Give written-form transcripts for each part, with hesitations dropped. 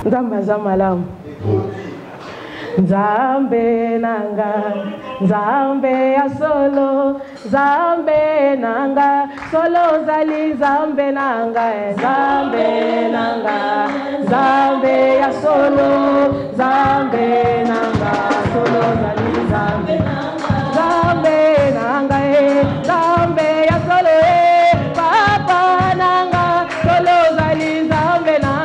Ndamaza malamu. Nzambe nanga, Nzambe ya solo, Nzambe nanga, solo zali Nzambe nanga, Nzambe nanga, Nzambe ya solo, Nzambe nanga, solo zali Nzambe nanga, Nzambe nanga, Nzambe ya solo, Papa nanga, solo zali Nzambe nanga,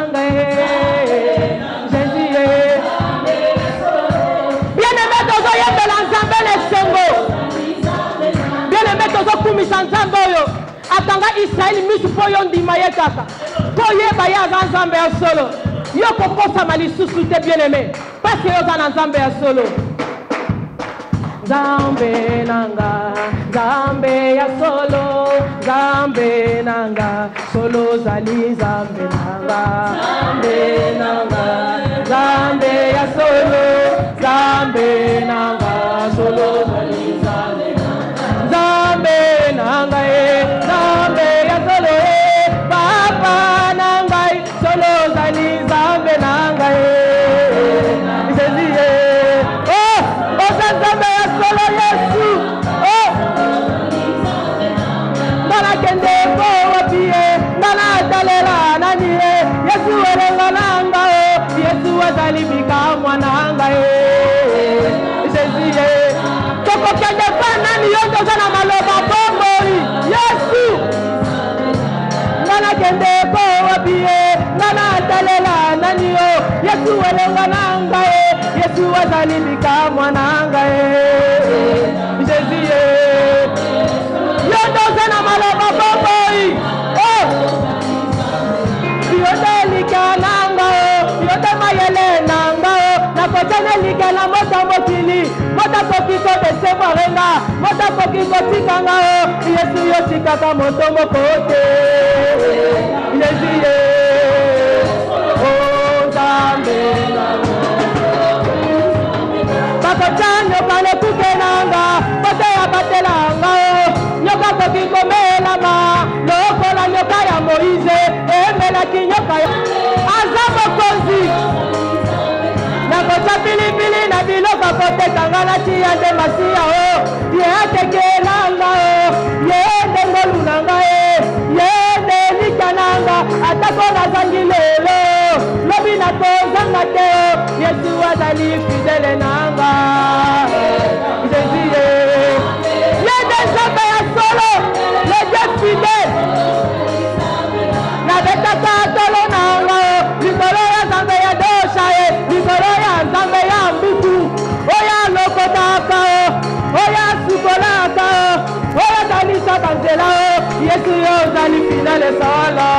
atanga Israël misu po yo ndima ye kaka po yeba ya Nzambe ya solo yo kokosa malisusu te bien aimé parce que yo za Nzambe ya solo Nzambe nanga Nzambe ya solo Nzambe nanga solo zali Nzambe nanga Nzambe nanga Nzambe ya solo Nzambe nanga solo zali Nzambe Nzambe nanga Nzambe ya solo Papa nanga solo zali Nzambe nanga Jésus Nzambe ya solo Yesu Ndana kende ko wapie Ndana dalela nani Yesu erenga nanga Yesu azali bika mwananga Jésus Toko kende pa nani yondo sana maloba bongo Yesu Ndana kende ko wapie Ndana dalela nani Yesu erenga nanga Yesu azali bika mwananga Jésus yondo sana maloba bongo Yote lika nanga yote mayele nanga nakotene lika na mota mokili mota kokiko besemo renga mota kokiko tikanga Yesu yo tikaka moto mokote Yesu Nzambe Bakochanyo kane kukenanga kote ya batelanga nyoka kokiko melama lokola nyoka ya Moïse emela kinyoka ya azamo konzi nakocha pilipili na biloko kotekanga na tia nde masiya ye atekelanga ye ndengolu nanga ye ndelikananga atako nazangi lelo lobi nakozanga te Yesu azali fidele nanga Jésus ye Nzambe ya solo le Dieu fidèle nabetaka tolo nanga likolo ya Nzambe ya dosha likolo ya Nzambe ya mbutu oya lokotaka oya sukolaka oya talisaka nzela Yesu yo ozali fidèle solo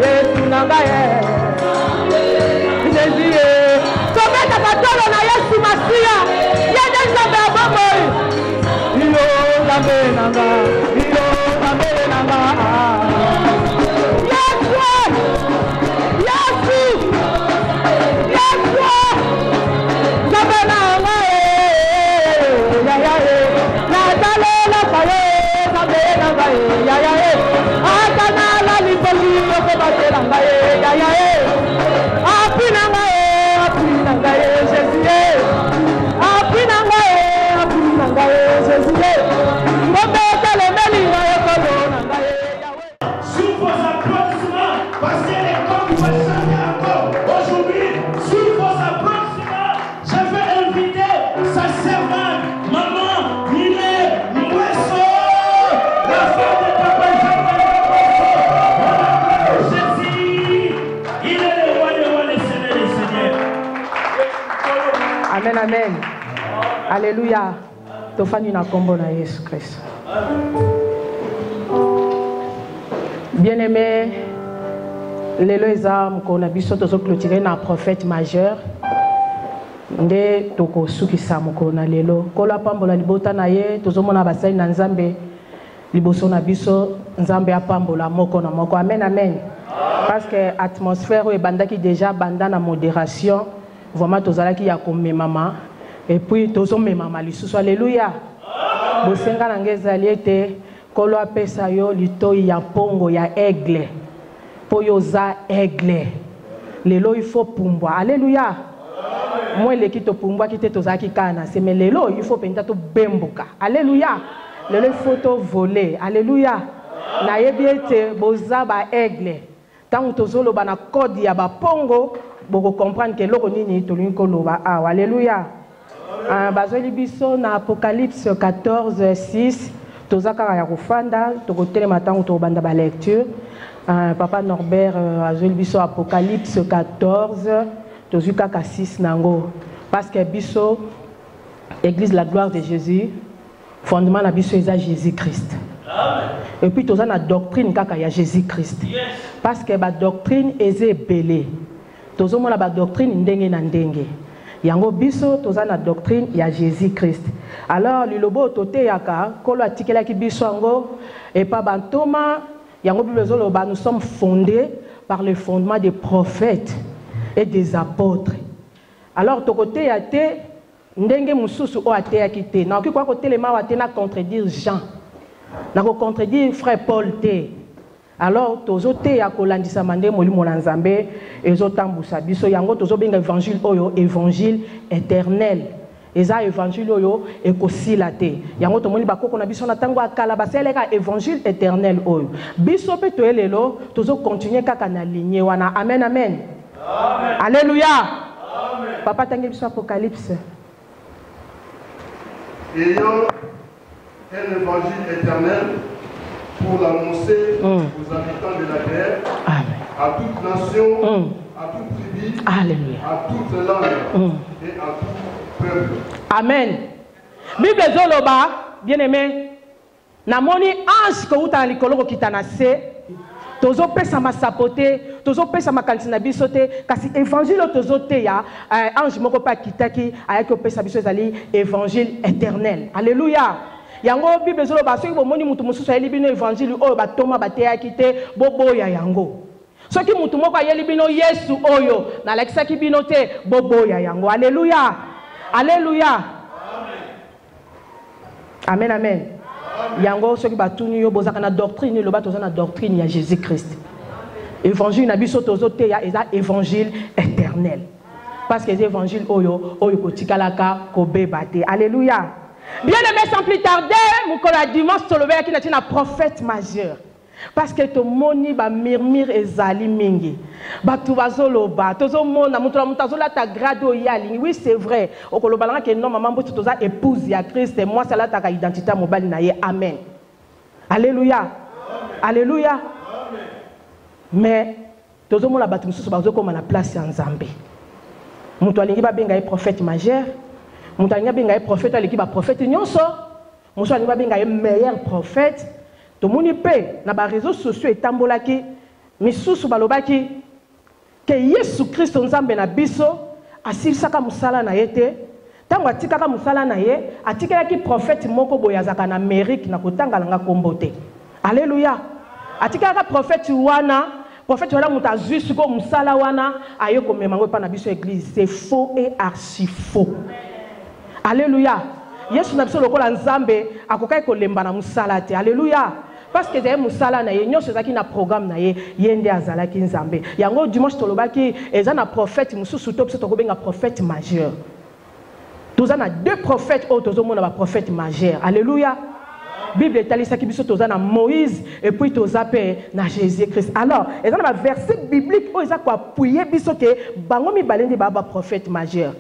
Yesu nanga Jésus tobetaka tolo na Yesu Masiya ye nde Nzambe ya bomoi yo Nzambe nanga yo Nzambe nanga Amen, amen. Alléluia. Tofani na kombo na Yesu Christ. Bien-aimé, lelo eza mukona biso tozo clôturer na prophète majeur. Nde toko sukisa mukona lelo. Kola pambola libota na ye tozo mona basali na Nzambe liboso na biso Nzambe apambola moko na moko. Amen, amen. Parce que atmosphère e bandaki déjà banda na modération. Vraiment tozalaki ya komemama et puis tozo memama lisusu. Alléluia. bosenga na ngezali ete kolo apesa yo litoi ya pongo ya aigle po yo za aigle lelo il faut pumbwa. Alléluia. Moi le kito pumbwa kite tozaki kana c'est mais lelo il faut penta to bemboka. Alléluia. Lelo il faut to voler. Alléluia. Na yebi ete boza ba aigle tant tozolo ba na code ya ba pongo boko comprendre que loko nini tolingi koloba awa. Alléluia. Bazoli biso na Apocalypse 14:6 tozaka ya kufanda tokotele matango to banda ba lecture. Papa Norbert azoli biso Apocalypse 14 tozuka ka 6 nango parce que biso église la gloire de Jésus fondement na biso eza Jésus-Christ. Et puis toza na doctrine kaka ya Jésus-Christ. Parce que ba doctrine eze belé. Tozo mona ba doctrine ndenge na ndenge. Yango biso toza na doctrine ya Jésus-Christ. Alors lilobo tote yaka kolo atikela ki biso ngo et pas bantoma yango bizolo ba nous sommes fondés par le fondement des prophètes et des apôtres. Alors tokote yate ndenge mususu o ate yakite. Na okikwa ko telema wate na contredire Jean. Na ko contredire frère Paul te. Alors tozo te ya kolandisa mande molimo na Nzambe ezotambusa biso yango tozo benga évangile oyo évangile éternel. Eza évangile oyo ekosila te. Yango tomoni bakoko na biso na tango akala baseleka évangile éternel oyo. Biso pe to elelo tozo continuer kaka na lignée wana. Amen amen. Amen. Alléluia. Amen. Papa tangi biso Apocalypse. Ayant un évangile éternel pour l'annoncer aux habitants de la terre, à toute nation, à toute tribu, à toute langue et à tout peuple. Amen. Bible zoloba, bien aimé, namoni ange ko uta likolo ko kitanase, tozo pesa ma sapote, tozo pesa ma kantina bisote, kasi évangile tozo te ya ange moko pa kitaki ayako pesa biso ezali évangile éternel. Alléluia. Yango Bible zolo ba soki bomoni mutu mususu ayeli bino évangile oyo batoma bateyaki te boboya yango. Soki mutu moko ayeli bino Yesu oyo na lakisaki bino te boboya yango. Alléluia. Alléluia. Amen amen. Yango soki batuni yo bozaka na doctrine lo batoza na doctrine ya Jésus-Christ. Évangile na biso tozo te ya eza évangile éternel. Parce que évangile oyo kotikalaka kobeba te. Alléluia. Bien aimé, sans plus tarder, mon collègue dimanche, tu le qui est un prophète majeur. Parce que ton moni ba murmure ezali mingi. Ba tu bazolo ba, tozo mona mutura mutazola ta grado yali. Oui, c'est vrai. Okolobalanga que non maman botu toza épouse ya Christ et moi cela ta identité mobile na ye. Amen. Alléluia. Amen. Alléluia. Amen. Mais tozo mona batu mususu bazoko na place ya Nzambe. Mutu alingi ba benga prophète majeur. Mutu alingi benga prophète aliki ba prophète nyonso. Mutu alingi benga meilleur prophète. To moni pe na ba réseaux sociaux etambolaki misusu balobaki que Yesu Christ Nzambe na biso asilisaka musala na yete tango atikaka musala na ye atikelaki prophète moko boyazaka na Amérique na kotangala nga kombote. Alléluia. Atikaka prophète wana muta azwi ko musala wana ayeko memango pa na biso église. C'est faux et archi faux. Alléluia. Yesu na biso lokola Nzambe akokai kolemba na musala te. Alléluia. Parce que c'est musala na ye nyonso ezaki na programme na ye yende azalaki Nzambe. Yango dimanche tolobaki eza na prophète mususu to biso tokobenga prophète majeur. Toza na deux prophètes o tozomona ba prophète majeur. Alléluia. Bible etalisaki biso toza na Moïse et puis toza pe na Jésus-Christ. Alors, eza na ba verset biblique o eza ko appuyer biso ke bango mibale ba prophète majeur.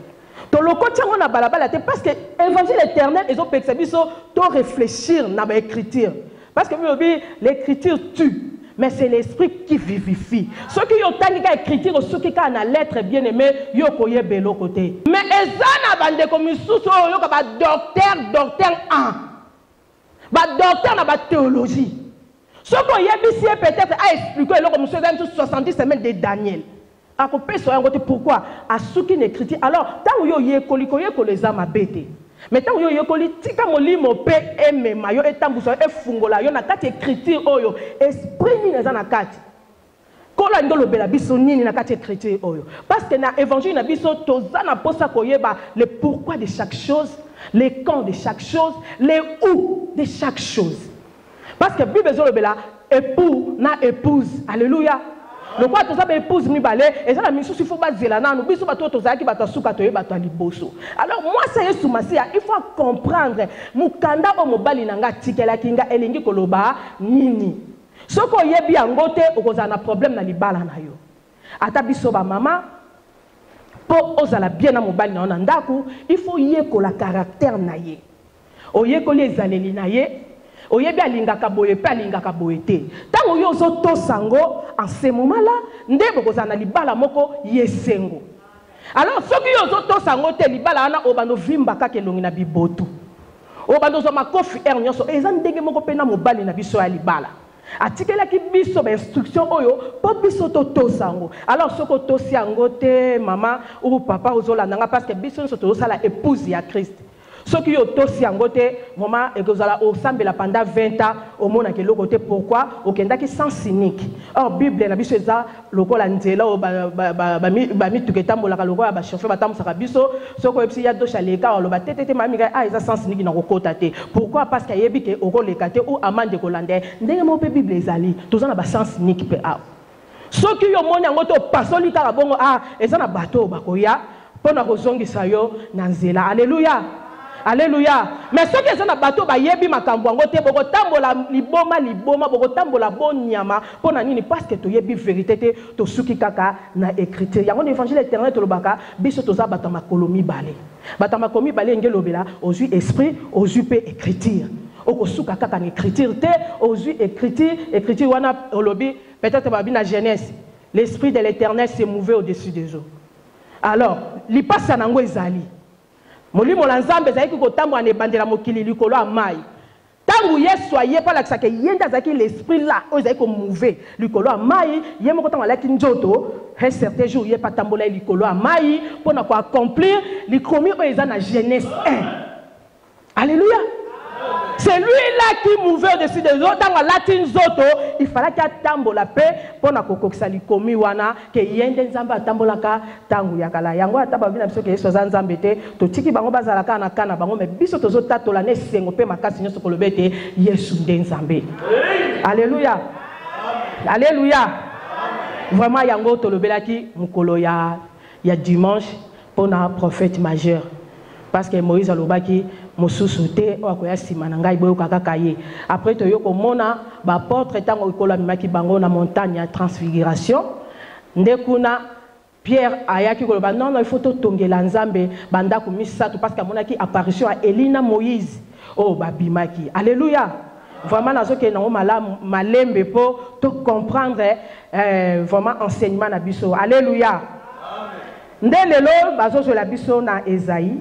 Toloko tiango na balabala te parce que évangile éternel ezo pekisa biso to réfléchir na ba écriture. Parce que l'écriture tue, mais c'est l'esprit qui vivifie. Ceux qui ont tangi l'écriture, ceux qui ont la lettre bien aimée, ils ont de l'autre côté. Mais ils ont des comme docteur 1. Docteur na théologie. Ceux qui ont peut-être à expliquer comme 70 semaines de Daniel. Pourquoi? À ceux qui n'écrivent. Alors, tant que vous avez les âmes bêtes. Mais tant que vous avez tika molimo pe emema yo etambuso efungola yo na kati écriture oyo esprit ni na kati kola ndolo bela biso nini na kati écriture oyo parce que na évangile na biso toza na posa koyeba le pourquoi de chaque chose les quand de chaque chose, les où de chaque chose. Parce que Bible est là, époux na épouse. Alléluia. Le quoi tout ça épouse mi balé et ça la mission il faut pas dire là non nous biso bato toza ki bato suka to bato liboso. Alors moi ça est soumasia il faut comprendre mukanda o mobali nanga tikela kinga elingi koloba nini. Soko yebi angote okoza na problème na libala na yo. Ata biso ba mama po ozala bien na mobali na ndaku il faut yeko la caractère na ye. Oyeko les aleli na ye. Oyebi alingaka boye pe alingaka boye te. Tango yo zo to sango en ce moment là nde bokozana libala moko yesengo. Alors soki yo zo to sango te libala ana obando vimba ka kelongi na bibotu. Obando zo makofi ernyoso eza ndenge moko pe na mobali na biso ya libala. Atikela ki biso ba instruction oyo po biso to sango. Alors soko to sango te mama ou papa ozola nanga parce que biso so to sala épouse ya Christ. Ce qui est aussi en côté, vraiment, et que vous allez au samedi pendant 20 ans, au monde qui est le côté pourquoi, au Kenda qui sans cynique. Or Bible, la Bible ça, le col angela au bami tout que tambo la logo ba chauffeur ba tambo sakabiso, ce que si y a deux chaleka, le batete mami ah ils sans cynique na kotate. Pourquoi parce qu'il y a bi que au le kate ou amande colandais, ndenge mo pe Bible ezali, tous on a ba sans cynique pe ah. Ce qui yo moni ngoto pasoli ka bongo ah, eza na bateau bakoya, pona kozongisa yo na nzela. Alléluia. Alléluia. Mais ceux qui sont dans le bateau, ils yebi makambo ngote boko tambola liboma boko tambola bonyama pona nini parce que to yebi vérité te to suki kaka na écriture. Yango l'évangile éternel to lobaka biso toza batama kolomi balé. Batama kolomi balé ngelobela aux yeux esprit, aux yeux pe écriture. Oko suka kaka na écriture te aux yeux écriture wana olobi peut-être ba na Genèse. L'esprit de l'éternel s'est mouvé au-dessus des eaux. Alors, li passe nango ezali. Molimo la nzambe zaiki ko tambo ane bandela mokili likolo amai. Tangu Yesu aye pa la kisake yenda zaki l'esprit là, o zaiki ko mouver likolo amai, yemo ko tango laki njoto, un certain jour yé pa tambola likolo amai pour na ko accomplir li komi o eza na Genèse 1. Alléluia. C'est lui-là qui mouvait au-dessus des autres. Dans la latine zoto, il fallait qu'il y ait tambo la paix pour na kokokisa likomi wana que yende nzamba tambola ka tangu yakala. Yango ataba bina biso ke yeso nzambe te to tiki bango bazala kana kana bango mais biso tozo tatola ne sengo pe makasi nyoso kolobete yesu nzambe. Alléluia. Alléluia. Vraiment yango tolobelaki mukolo ya dimanche pour na prophète majeur. Parce que Moïse a l'obaki mosusute o akoya simana ngai boyo kaka ye. Après to yoko mona ba porte tango ikola mimaki bango na montagne ya transfiguration. Ndekuna Pierre ayaki koloba non il faut to tongela nzambe banda ku misatu parce que monaki apparition à Elina Moïse. Oh babimaki. Alléluia. Vraiment nazo ke nango malembe po to comprendre vraiment enseignement na biso. Alléluia. Ndelelo bazo sur la biso na Esaïe.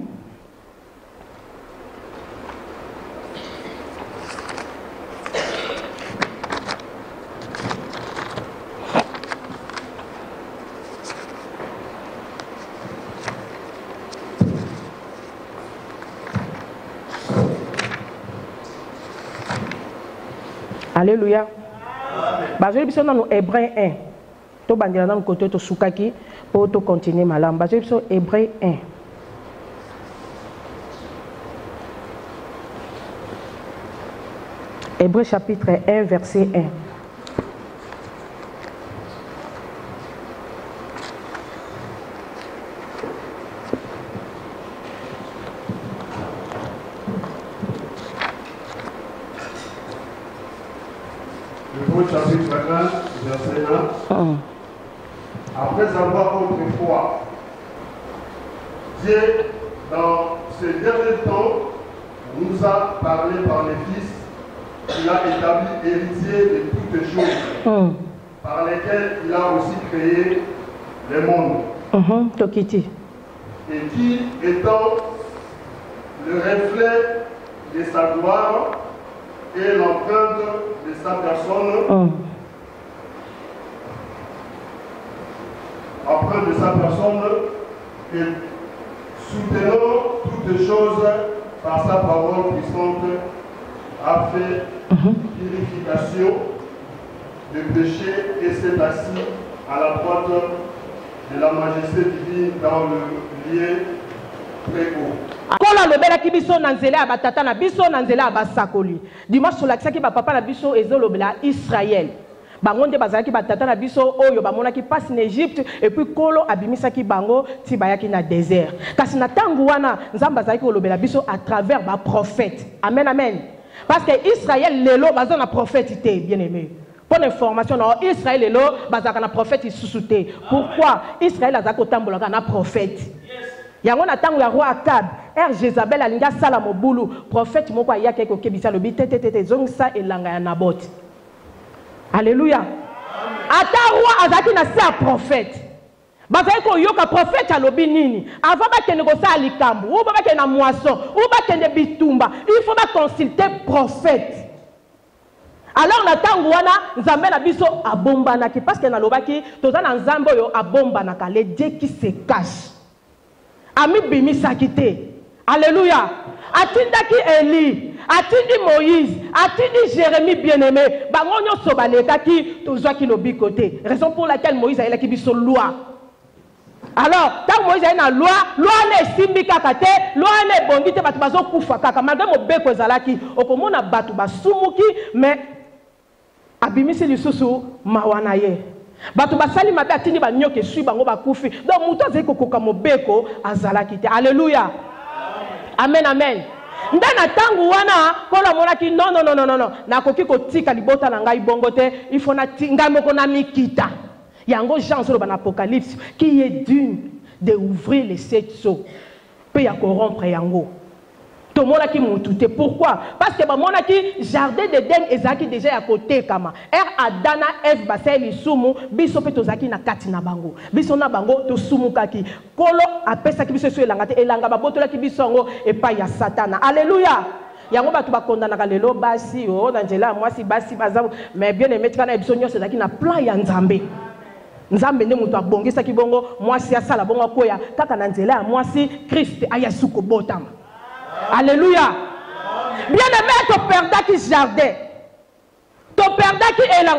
Alléluia. Bazoli biso na Hébreu 1. To bandela na côté to sukaki pour to continuer malam. Bazoli biso Hébreu 1. Hébreu chapitre 1 verset 1. Chapitre 1, verset 1. Après avoir autrefois, Dieu, dans ces derniers temps, nous a parlé par les fils qu'il a établi héritiers de toutes choses, par lesquelles il a aussi créé les mondes. Et qui, étant le reflet de sa gloire, et l'empreinte de sa personne, et soutenant toutes choses par sa parole puissante, a fait purification de péché et s'est assis à la droite de la majesté divine dans le lieu très haut. alobela ki biso na nzela ya batata na biso na nzela ya basakoli. Dimanche solakisaki ba papa na biso ezolobela Israël. Bango nde bazalaki batata na biso oyo bamonaki passe en Égypte et puis kolo abimisaki bango ti bayaki na désert. Kasi na tangu wana Nzambe azalaki kolobela biso à travers ba prophète. Amen amen. Parce que Israël lelo baza na prophète té bien aimé. Pour l'information, Israël lelo bazaka na prophète sous-souté. Pourquoi Israël azaka kotambolaka na prophète? Yango na tangu ya roi Akab, Jézabel alinga sala mobulu, prophète moko ayaki ko kebisa lobi tete zongisa elanga ya Nabot. Alléluia. Ata roi azaki na sa prophète. Bazaki ko yoka prophète alobi nini? Avant ba kende ko sa likambu, ou ba kende na moisson, ou ba kende bitumba, il faut ba consulter prophète. Alors na tangu wana Nzambe na biso abombanaki parce que na lobaki toza na Nzambe oyo abombanaka le Dieu qui se cache. Ami bimisaki te. Alléluia. Atindaki Eli, atindi Moïse, atindi Jérémie bien-aimé. Bango nyonso balekaki tozwaki lobi côté. Raison pour laquelle Moïse a elaki biso loi. Alors, tant Moïse a une loi ne simbi kaka te, loi ne bongi te batu bazo kufa kaka. Malgré mobeko ezalaki, okomona batu basumuki, mais abimisi lisusu mawana ye. Batu basali mabe atindi ba nyoke sui bango bakufi. Donc muto azali kokoka mobeko azalaki te. Alléluia. Amen amen. Ndana tangu wana kola monaki non. Nakoki kotika libota na ngai bongo te, il faut na tinga moko na mikita. Yango Jean sur l'Apocalypse qui est d'une de ouvrir les 7 sceaux. Peut y corrompre yango. Tout le monde qui m'a tout. Pourquoi? Parce que mon jardin d'Éden ezaki déjà à côté kama. Adana Eve baseli sumu biso pe tozaki na kati na bango. Biso na bango to sumu kaki. Kolo apesa ki biso so elanga te elanga babotola ki biso ngo epa ya Satana. Alléluia. Yango batu bakondana lelo basi o na njela mwasi basi bazabu mais bien aimé kana biso nyose ezaki na plan ya Nzambe. Nzambe nde mutu abongisaki bongo mwasi asala bongo koya kaka na nzela ya mwasi Christ ayasuko botama. Alléluia. Bien aimé, tu perds qui jardin. Tu perds qui est là.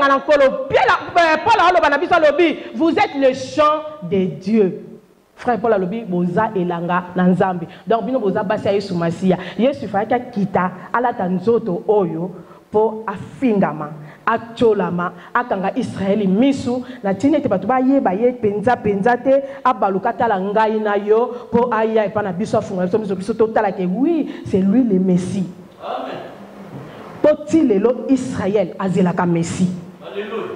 Paul a dit, vous êtes le champ de Dieu. Frère Paul a dit, boza elanga nanzambi. Donc, bino boza basi Yesu Masia. Yesu faka kita ala tanzoto oyo po afingama. Acholama akanga Israeli misu na tine te batu ba ye penza te abalukata la ngai na yo po aya epana biso afunga biso totala ke oui c'est lui le Messie. Amen. Poti lelo Israël azelaka Messie. Alléluia.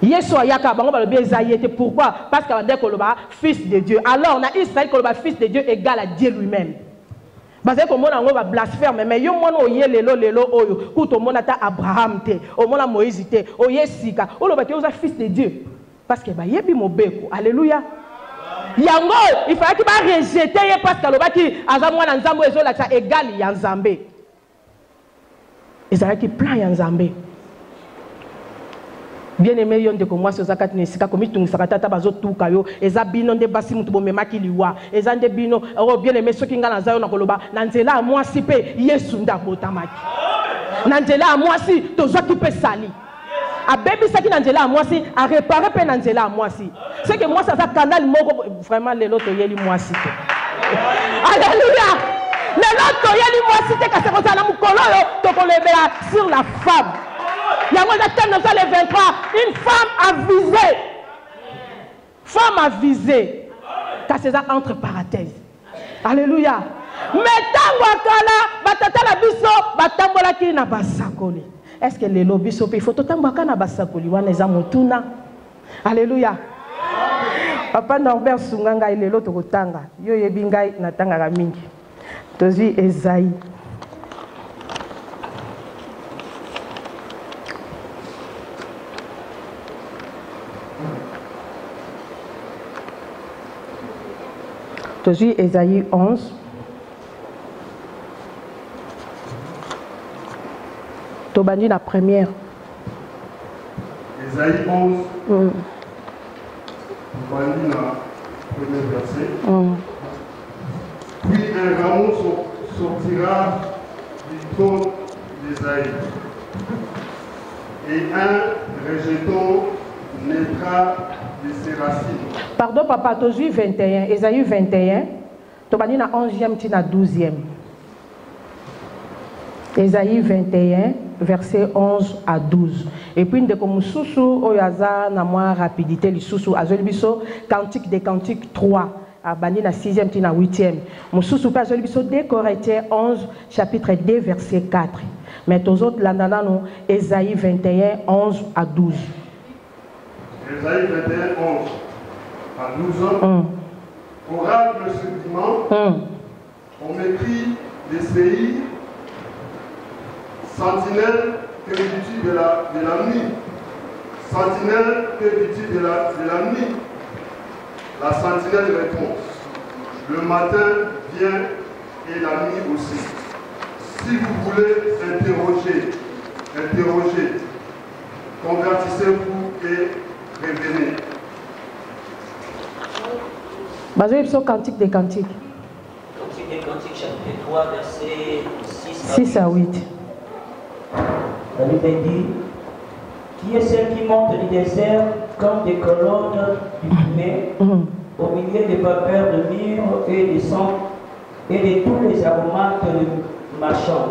Yesu ayaka bango balobi ezayete pourquoi parce que dès koloba fils de Dieu. Alors na Israël koloba fils de Dieu égal à Dieu lui-même. Parce que mon ango va blasphème mais yo mona oye lelo oyo kuto mona ta Abraham te o mona Moïse te o Yesika o lo bate oza fils de Dieu parce que ba yebi mobeko. Alléluia. Yango il fallait qu'il va rejeter parce que lo baki aza mwana Nzambe ezola ta égal ya Nzambe. Ezala ki plan ya Nzambe. Bien aimé yon de moi sur zakat nesika komi tungisa tata bazo tuka yo eza bino nde basi mutu bomemaki liwa eza nde bino o bien aimé soki ngana zayo na koloba na nzela mwasi pe Yesu nda botamaki na nzela mwasi tozwaki pe sali abebi saki na nzela mwasi a réparer pe na nzela mwasi c'est que moi ça canal moko vraiment lelo to yeli mwasi te. Alléluia. Lelo to yeli mwasi te kasi ko sala mukolo yo to kolebela sur la femme. Il y a 1923, une femme avisée. Femme avisée. Car c'est ça entre parenthèses. Alléluia. Mais tango akala, batata la biso, batambola ki na basakoli. Est-ce que les lobbies sont il faut tambola na basakoli wana eza motuna. Alléluia. Papa Norbert Sunganga il est l'autre kotanga. Yo yebi ngai na tanga ka mingi. Tozi Esaïe. Tozi Esaïe 11. Tobandi la première. Esaïe 11. Tobandi la première verset. Puis un rameau sortira du trône d'Esaïe. Et un rejeton naîtra de ses racines. Pardon, papa, Tozi 21, Esaïe 21, Tobani na 11e, tina 12e. Ésaïe 21, verset 11 à 12. Et puis, de comme Soussou, Oyaza, na moins rapidité, les Soussou, Azolibiso, Cantique des Cantiques 3, à Bani, na 6e, na 8e. Moussoussou, Azolibiso, 2 Corinthiens 11, chapitre 2, verset 4. Mais tous autres, l'andana, nous, Ésaïe 21, 11 à 12. Ésaïe 21, 11 à 12 ans. Oracle supprimant, on m'écrit des séis. Sentinelle, que dis-tu de la nuit? Sentinelle, que dis-tu de la nuit? La sentinelle répond, le matin vient et la nuit aussi. Si vous voulez interroger, convertissez-vous et revenez. Basé sur Cantique des Cantiques. Cantique des Cantiques, chapitre 3, verset 6 à 8. La Bible dit, qui est celle qui monte du désert comme des colonnes du fumée, au milieu des vapeurs de myrrhe et de sang et de tous les aromates de marchands.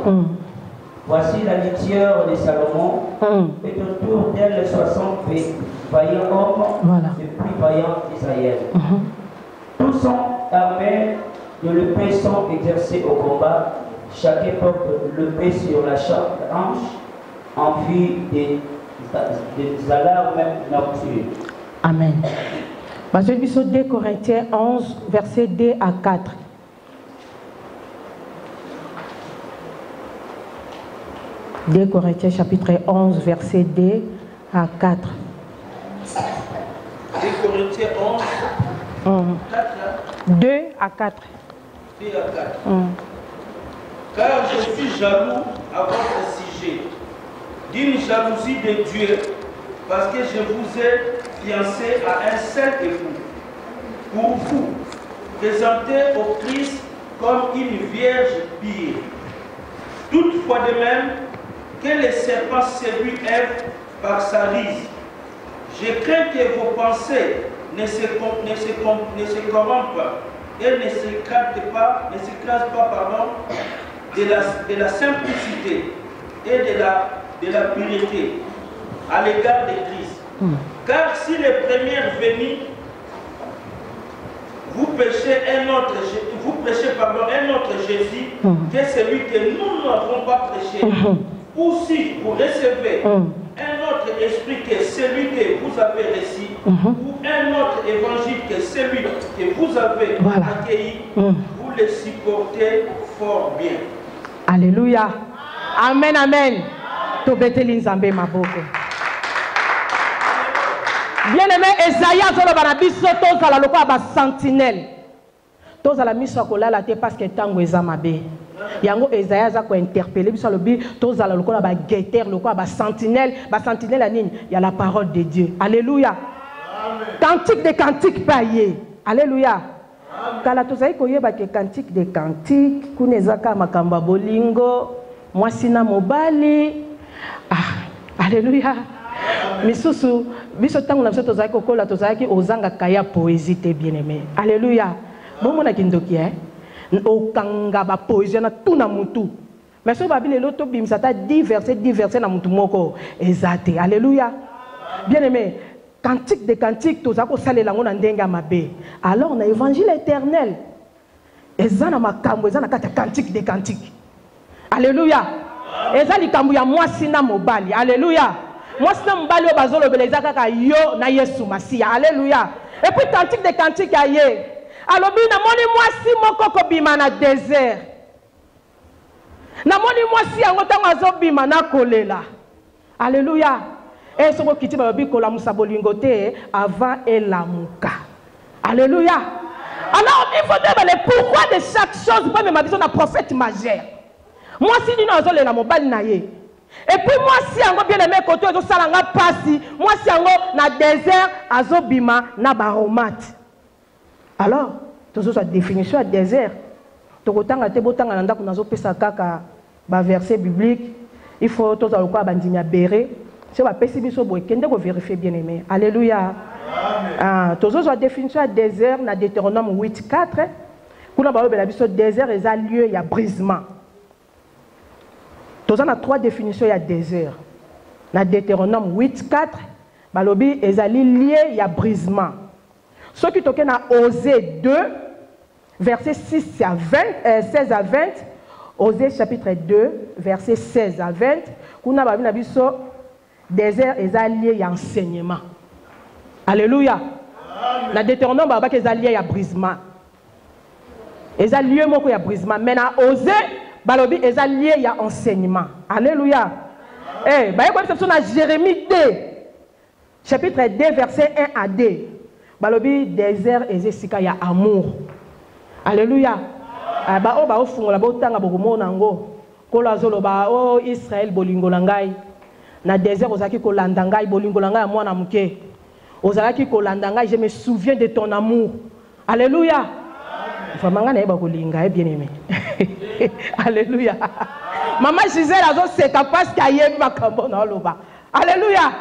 Voici la litière de Salomon, et autour d'elle 60 vaillants hommes, les plus vaillants d'Israël. Tous sont armés de l'épée, sont exercés au combat. Chacun porte l'épée sur la hanche en vue des alarmes nocturnes. Amen. Je vais sur 2 Corinthiens 11, versets 2 à 4. « 2 Corinthiens chapitre 11, verset 2 à 4. 2 Corinthiens 11, 4. 2 à 4. 2 à 4. Car je suis jaloux à votre sujet, d'une jalousie de Dieu, parce que je vous ai fiancé à un seul époux. Pour vous, présentez au Christ comme une vierge pure. Toutefois de même que le serpent séduit Ève par sa ruse. Je crains que vos pensées ne se corrompent et ne s'écrasent pas, de la simplicité et de la pureté à l'égard de Christ. Car si le premier venu vous prêchez un autre Jésus que celui que nous n'avons pas prêché, ou si vous recevez un autre esprit que celui que vous avez reçu, ou un autre évangile que celui que vous avez accueilli, vous le supportez fort bien. Alléluia. Amen, amen. Tobeteli nzambe maboko. Bien aimé, Esaïe azolo banabiso tozala lokwa ba sentinelle. Tozala miso kolala te parce que tango eza mabe. Yango Esaïe aza ko interpeller biso lobi tozala lokwa ba guetteur lokwa ba sentinelle la nini ya la parole de Dieu. Alléluia. Amen. Cantique des cantiques paye. Alléluia. Kala tozali koyeba ke cantique des cantiques kunezaka makamba bolingo mwasina mobali. Alléluia. Misusu biso tango na biso tozali kokola tozali ozanga kaya poésie te bien aimé. Alléluia. Bomona kindoki okanga ba poésie na tuna mutu. Mais so babile loto bimsata 10 versets na mutu moko ezate. Alléluia. Bien aimé. Cantique des cantiques, tous à cause lango na ndenga mabe. Alors on a évangile éternel. Ezana makambo, ezana kata cantique des cantiques. Alléluia. Ezali kambu ya mwasina mobali. Alléluia. Mwasina mobali o bazolo belezaka ka yo na Yesu Masia. Alléluia. Et puis cantique des cantiques aye. Alobi na moni mwasi moko ko bima na désert. Na moni mwasi yango tango azobima na kolela. Alléluia. Et ce qui dit que la musabolingote avant et la mouka. Alléluia. Alors il faut dire le pourquoi de chaque chose. Pas même besoin d'un prophète majeur. Moi si nous avons la mobile naïe. Et puis moi si on bien aimé côté de salanga passi. Moi si on na désert azobima na baromate. Alors toujours sa définition à désert. Tokotanga te botanga nanda ko nazo pesa kaka ba verset biblique. Il faut tous alors quoi bandimia béré. C'est pas possible de vérifier bien aimé. Alléluia. Toujours la définition à désert, dans Deutéronome 8:4. Quand on parle de désert, il y a lieu, il y a brisement. Tous on a 3 définitions, il y a désert. Dans Deutéronome 8:4, balobi ezali lié, il y a brisement. Ce qui toque na Osée 2, versets 16 à 20, Osée chapitre 2, versets 16 à 20, kuna babi na biso désert ezali lié, il y a enseignement. Alléluia. Dans Deutéronome babaki ezali lié, il y a brisement. Ezali lié moko ya brisement. Mais na Osée balobi ezali lié, il y a enseignement. Alléluia. Eh, bah écoutez, dans Jérémie 2, chapitre 2, verset 1 à 2. Balobi désert ezesika ya amour. Alléluia. Ba o ba o fungola ba otanga bokomona ngo. Kola zolo ba o Israël bolingo langai. Na désert ozaki kolanda ngai bolingo langai mwana muke. Ozaki kolanda ngai, je me souviens de ton amour. Alléluia. Vraiment ngana ba kolinga bien aimé. Alléluia. Maman Gisèle a c'est capable qu'il y ait makambo na loba. Alléluia.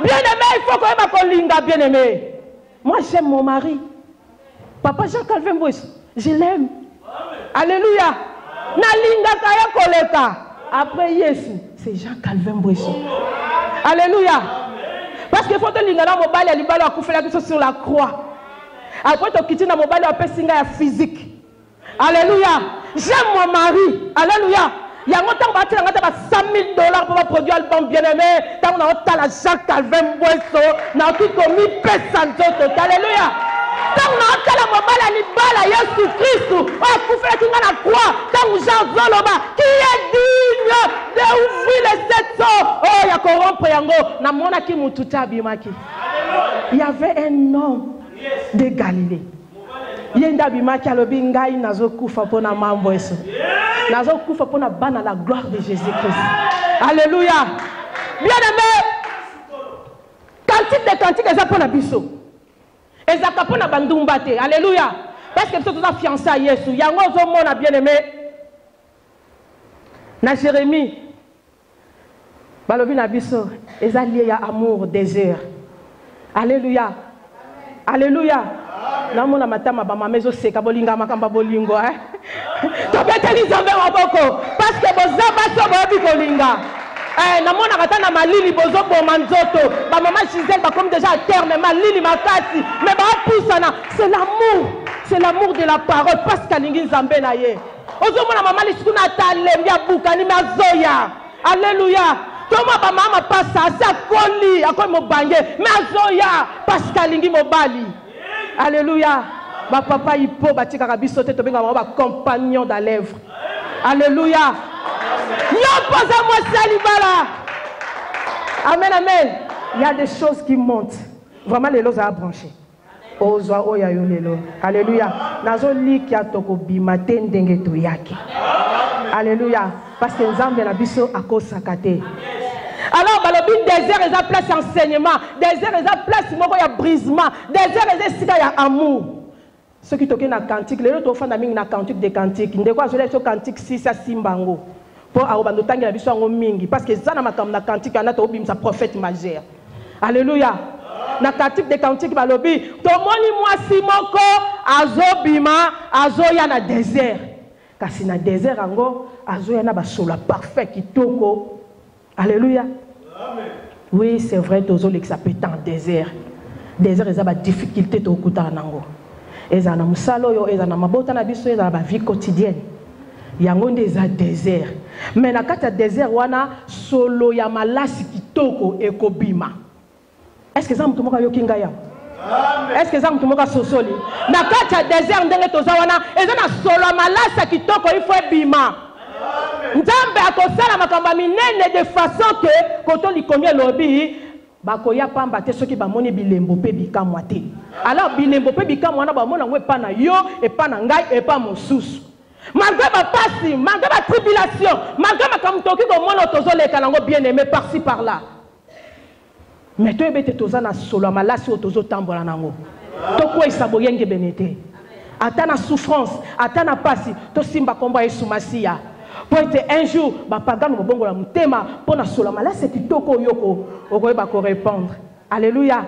Bien aimé, il faut qu'on linga bien aimé. Moi j'aime mon mari. Papa Jean-Calvin Bois, je l'aime. Alléluia. Na linga kaya koleka. Après Yesu, c'est Jean-Calvin Bois. Alléluia. Parce qu'il faut te linga na mobile ali balo akufela kiso sur la croix. Après to kiti na mobile apesinga ya physique. Alléluia. J'aime mon mari. Alléluia. Il y a longtemps que tu as $100,000 pour produire l'album bien-aimé. Tu as la Jean-Calvin Boisseau. Tu as tout mis pesanto total. Alléluia. Tu as la mobile à l'ibala Yesu Christ. Tu as fait la croix. Tu as Jean Zoloba qui est digne d'ouvrir les 700. Oh, il y a corrompre yango. Na mona ki mututa bimaki. Il y avait un homme de Galilée. Yenda bimaki alobi ngai nazokufa pona mambo eso. Nazokufa pona bana la gloire de Jésus-Christ. Alléluia. Bien-aimé. Cantique de cantique eza pona biso. Ezaka pona bandumba te. Alléluia. Parce que biso toza fiancé à Yesu. Yango zo mona bien-aimé. Na Jérémie. Balobi na biso eza lié ya amour, désir. Alléluia. Alléluia. Namo na matama ba mamezo seka bolinga makamba bolingo to beteli zambe maboko parce que bozaba so bobi kolinga namo na kata na malili bozo boma nzoto ba mama Gisèle ba comme déjà à terme malili makati mais ba pusana c'est l'amour de la parole parce qu'alingi zambe na ye ozo mona mama lisuna talembi abukani mazoya. Alléluia. Toma ba mama passa sa koli akoy mo bange mazoya parce qu'alingi mobali. Alléluia. Ma papa il peut bâtir biso te benga ba compagnon de lèvres. Alléluia. Yo posa moi salibala. Amen amen. Il y a des choses qui montent. Vraiment les lots à brancher. Ozo oya yo lelo. Alléluia. Nazo li kia toko bimate ndenge to yaki. Alléluia. Parce que Nzambe na biso akosakate. Alors, balobi désert et place enseignement, désert et place moko ya brisement, désert et sika ya amour. Ce qui toke na cantique, les autres font na cantique de cantique. Ndeko azole so cantique 6 à simbango. Pour aobando tangela biso ngo mingi parce que zana makam na cantique ana to bimsa prophète majeur. Alléluia. Na cantique de cantique balobi to moni mwasi moko azobima azoya na désert. Kasi na désert ango azoya na basola parfait kitoko. Alléluia. Amen. Oui, c'est vrai, tous les qui s'appellent en désert. Désert, ils ont des difficultés au coup d'anango. Ils ont des salons, ils ont des mabota na biso, ils ont des vie quotidienne. Il y a des désert. Mais na kata désert wana solo ya malasi kitoko ekobima. Est-ce que ça me tomoka yokinga ya? Est-ce que ça me tomoka sosoli? Na kata désert ndenge toza wana, ils ont solo malasi kitoko il faut bima. Nzambe akosala makamba minene de façon que koto likomia lobi bakoya pamba te soki bamoni bilembo pe bikamwa te. Alors bilembo pe bikamwa na bamona ngwe pa na yo et pa na ngai et pa mosusu. Malgré ma passi, malgré ma tribulation, malgré ma kamtoki ko mona tozoleka nango bien aimé par-ci par-là. Mais toi ebete tozana solo malasi otozo tambola nango. Toko isaboyenge benete. Atana souffrance, atana passi, to simba komba Yesu Masia. Pour être un jour, bapagano bongo la mutema, pour na solama là c'est kitoko yoko, okoye bako répondre. Alléluia.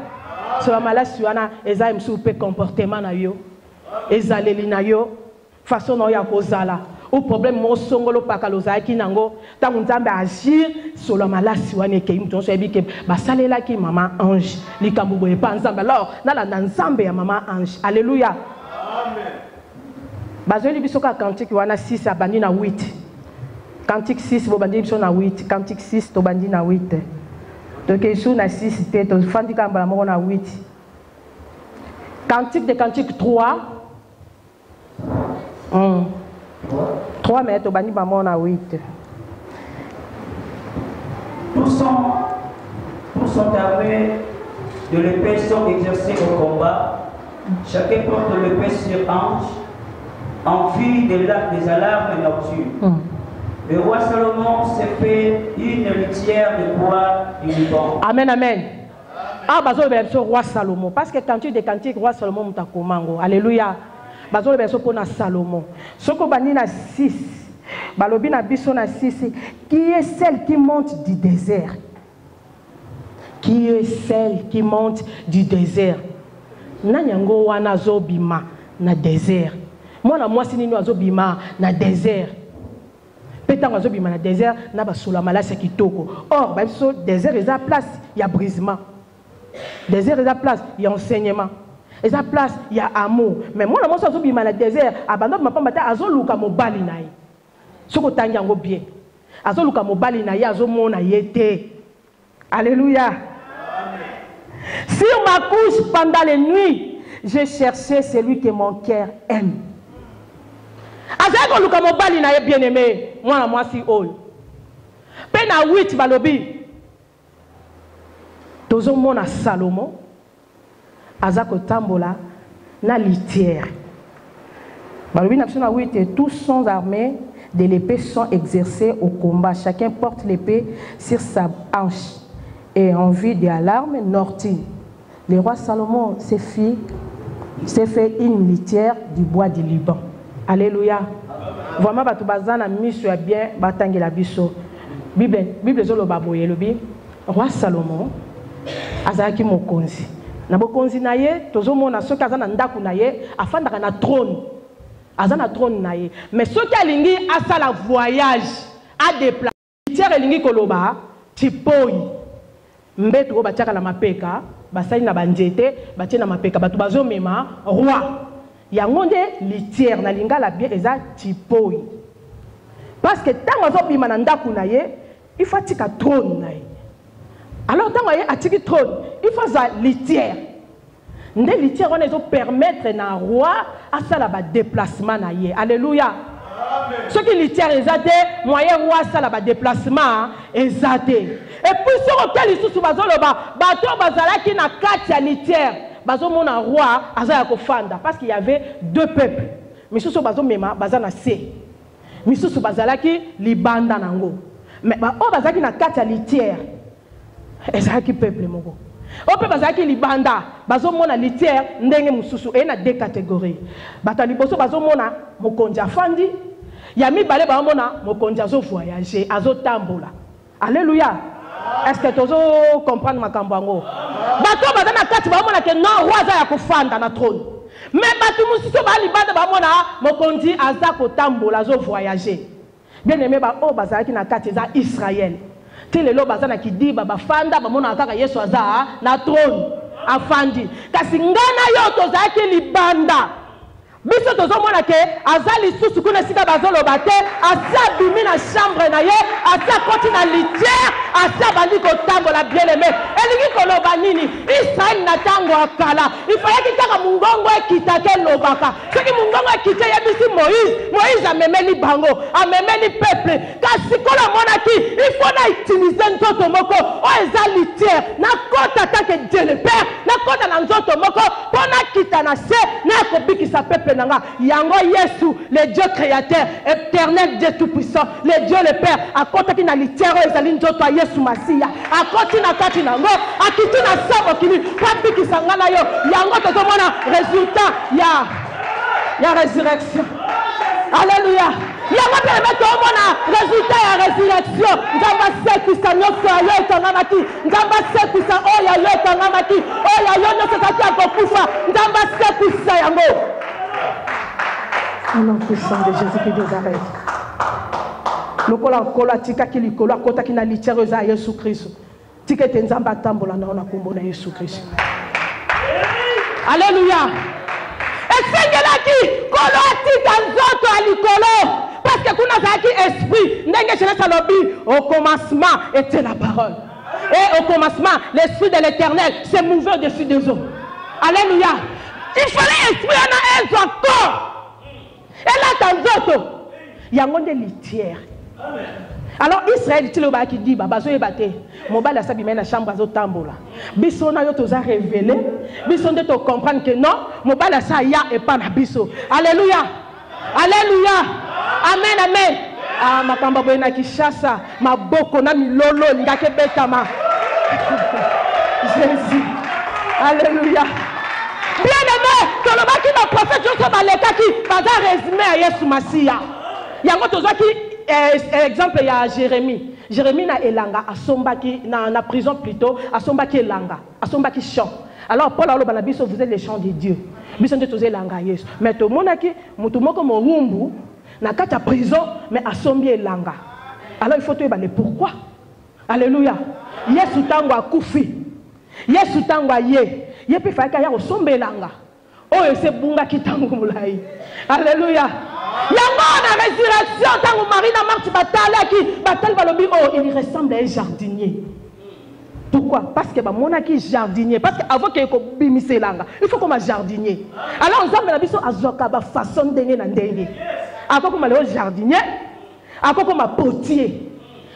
Solama là suana, eza msupe comportement na yo, eza leli na yo, façon na ya kozala. ou problème mo songolo pakaloza ki nango tangu nzambe agir solo malasi wane ke imto so ebike basalela ki mama ange likambo boye pa nzambe alors na nzambe ya mama ange alléluia amen bazoli bisoka cantique wana 6 abandi na 8 cantique 6 bo bandi biso na 8 cantique 6 to bandi na 8 donc isu na 6 te to fandi kamba moko na 8 cantique de cantique 3 3 mais to bandi maman na 8 tous sont armés de l'épée sont exercés au combat. Chacun porte l'épée sur hanche en vue des alarmes nocturnes. Le roi Salomon s'est fait une litière de bois du Liban. Amen, amen. Ah, bazo le roi Salomon. Parce que quand tu décantes, roi Salomon mutakomango. Alléluia. Bazo le berceau pour Salomon. Soko bani na 6. Balobi na biso na 6. Qui est celle qui monte du désert? Qui est celle qui monte du désert? Nanyango wana zobima na désert. Moi na mwasi nini azobima na désert. Pétango azobima na désert na basula malasi kitoko. Or ba biso désert eza place ya brisement. Désert eza place ya enseignement. Eza place ya amour. Mais moi na mwasi azobima na désert abandon mapamba ta azoluka mobali na ye. Soko tangango bien. Azoluka mobali na ye azomona yete. Alléluia. Sur ma couche pendant les nuits, j'ai cherché celui que mon cœur aime. Azako luka mobali na ye bien aimé, moi si ol. Pena 8 balobi. Tozo mona Salomon. Azako tambola na litière. Balobi na 8 et tous sont armés de l'épée sont exercés au combat. Chacun porte l'épée sur sa hanche. Et en vue de l'alarme nocturne, le roi Salomon s'est fait une litière du bois du Liban. Alléluia. Vraiment, batu bazana miso ya bien batangi la biso. Bible zolo baboye lobi. Roi Salomon azaki mokonzi. Na bokonzi na ye tozomona soki azana ndaku na ye afandaka na trône. Azana trône na ye. Mais soki alingi asala voyage a déplacer litière elingi koloba tipoi. Mbeto batiaka la mapeka basali na banjete batie na mapeka batu bazomema roi yango nde litière na lingala bien eza tipoi parce que tango azobima na ndaku na ye il faut tika trône na ye alors tango ye atiki trône il faut za litière nde litière on ezo permettre na roi asala ba déplacement na ye alléluia. Ce qui litière ezate moyen roi sala ba déplacement ezate et puis sur lequel ils sous bazoloba bato bazalaki na kati ya litière bazomona roi azaya kofanda parce qu'il y avait deux peuples misusu bazomema bazana se misusu bazalaki libanda nango mais ba o bazaki na kati ya litière ezalaki peuple moko o pe bazaki libanda bazomona litière ndenge mususu e na deux catégories bato liboso bazomona mokonzi afandi ya mibale bazomona mokonzi azo voyager azo tambola alléluia. Est-ce que tu comprends ma cambango? Bato bazana kati bazomona ke non roi za ya kofanda na trône mais bato mususu ba libanda bazomona mokonzi aza ko tambola azo voyager bien aimé ba o bazaki na kati za Israël. Tilelo bazana kidiba bafanda bamona kaka Yesu aza na trône afandi kasi ngana yo tozaki libanda biso tozomona ke azali susu kuna sika bazoloba te asa bimi na chambre na ye asa koti na litière asa bandi kotambola bien aimé elingi koloba nini Israël na tango akala ifayaki kaka mungongo ekitake lobaka soki mungongo ekite yebisi Moïse amemeli bango amemeli peuple kasi kola monaki il faut na utiliser nzoto moko o eza litière na kota take Dieu le Père na kota na nzoto moko pona kita na se na kobikisa peuple nanga yango Yesu le Dieu créateur éternel Dieu tout puissant le Dieu le Père akotaki na litière ezali nzoto ya Yesu Masiya akoti na kati nango akiti na sabo kini kabikisa ngana yo yango tozomona résultat ya résurrection. Alléluia. Yango pe tozomona résultat ya résurrection nzamba sekisa nyonso ya yo etangamaki nzamba sekisa oyo yo etangamaki oyo yo nyonso kati ya kokufa nzamba sekisa yango. Au nom puissant de Jésus qui nous arrête. Lokola kola tika kili kola kota kina litière za Yesu Christ. Tika tenzamba tambola na ona kombo na Yesu Christ. Alléluia. Et c'est qui kolo tika nzoto alikolo parce que kuna zaki esprit ndenge chez salobi au commencement était la parole. Et au commencement l'esprit de l'Éternel s'est mouvé au-dessus des eaux. Alléluia. Il fallait esprit en un encore. Et là dans nzoto il y a un litière. Alors Israël qui dit bazo ebate mobile sabi mena chambre azo tambola biso na yo toza révélé biso nde to comprendre que non mobile sa ya et pas na biso. Alléluia. Alléluia. Amen amen. Ah makamba boyena kishasa maboko na milolo ngake betama. Jésus. Alléluia. Bien aimé, que le baki na prophète Joseph baleka ki baza résumé à Yesu Masia. Yango toza ki exemple il y a Jérémie. Jérémie na elanga asombaki na prison plutôt asombaki elanga asombaki champ. Alors Paul alo bana biso vous êtes les champs de Dieu. Biso nde toze elanga Yesu. Mais to monaki mutu moko morumbu na kati ya prison mais asombi elanga. Alors il faut te demander pourquoi. Alléluia. Yesu tango akufi. Yesu tango ye. Ye pe fa ka ya osombe elanga. Oh ese bunga kitango mulai. Alléluia. Yango na résurrection tango Marie na Marthe batalaki batal balobi oh il ressemble à un jardinier. Pourquoi? Parce que ba monaki jardinier parce que avant que ko bimiselanga il faut comme un jardinier. Alors on zambe na biso azoka ba façon ndenge na ndenge. Ako comme le jardinier, ako comme un potier.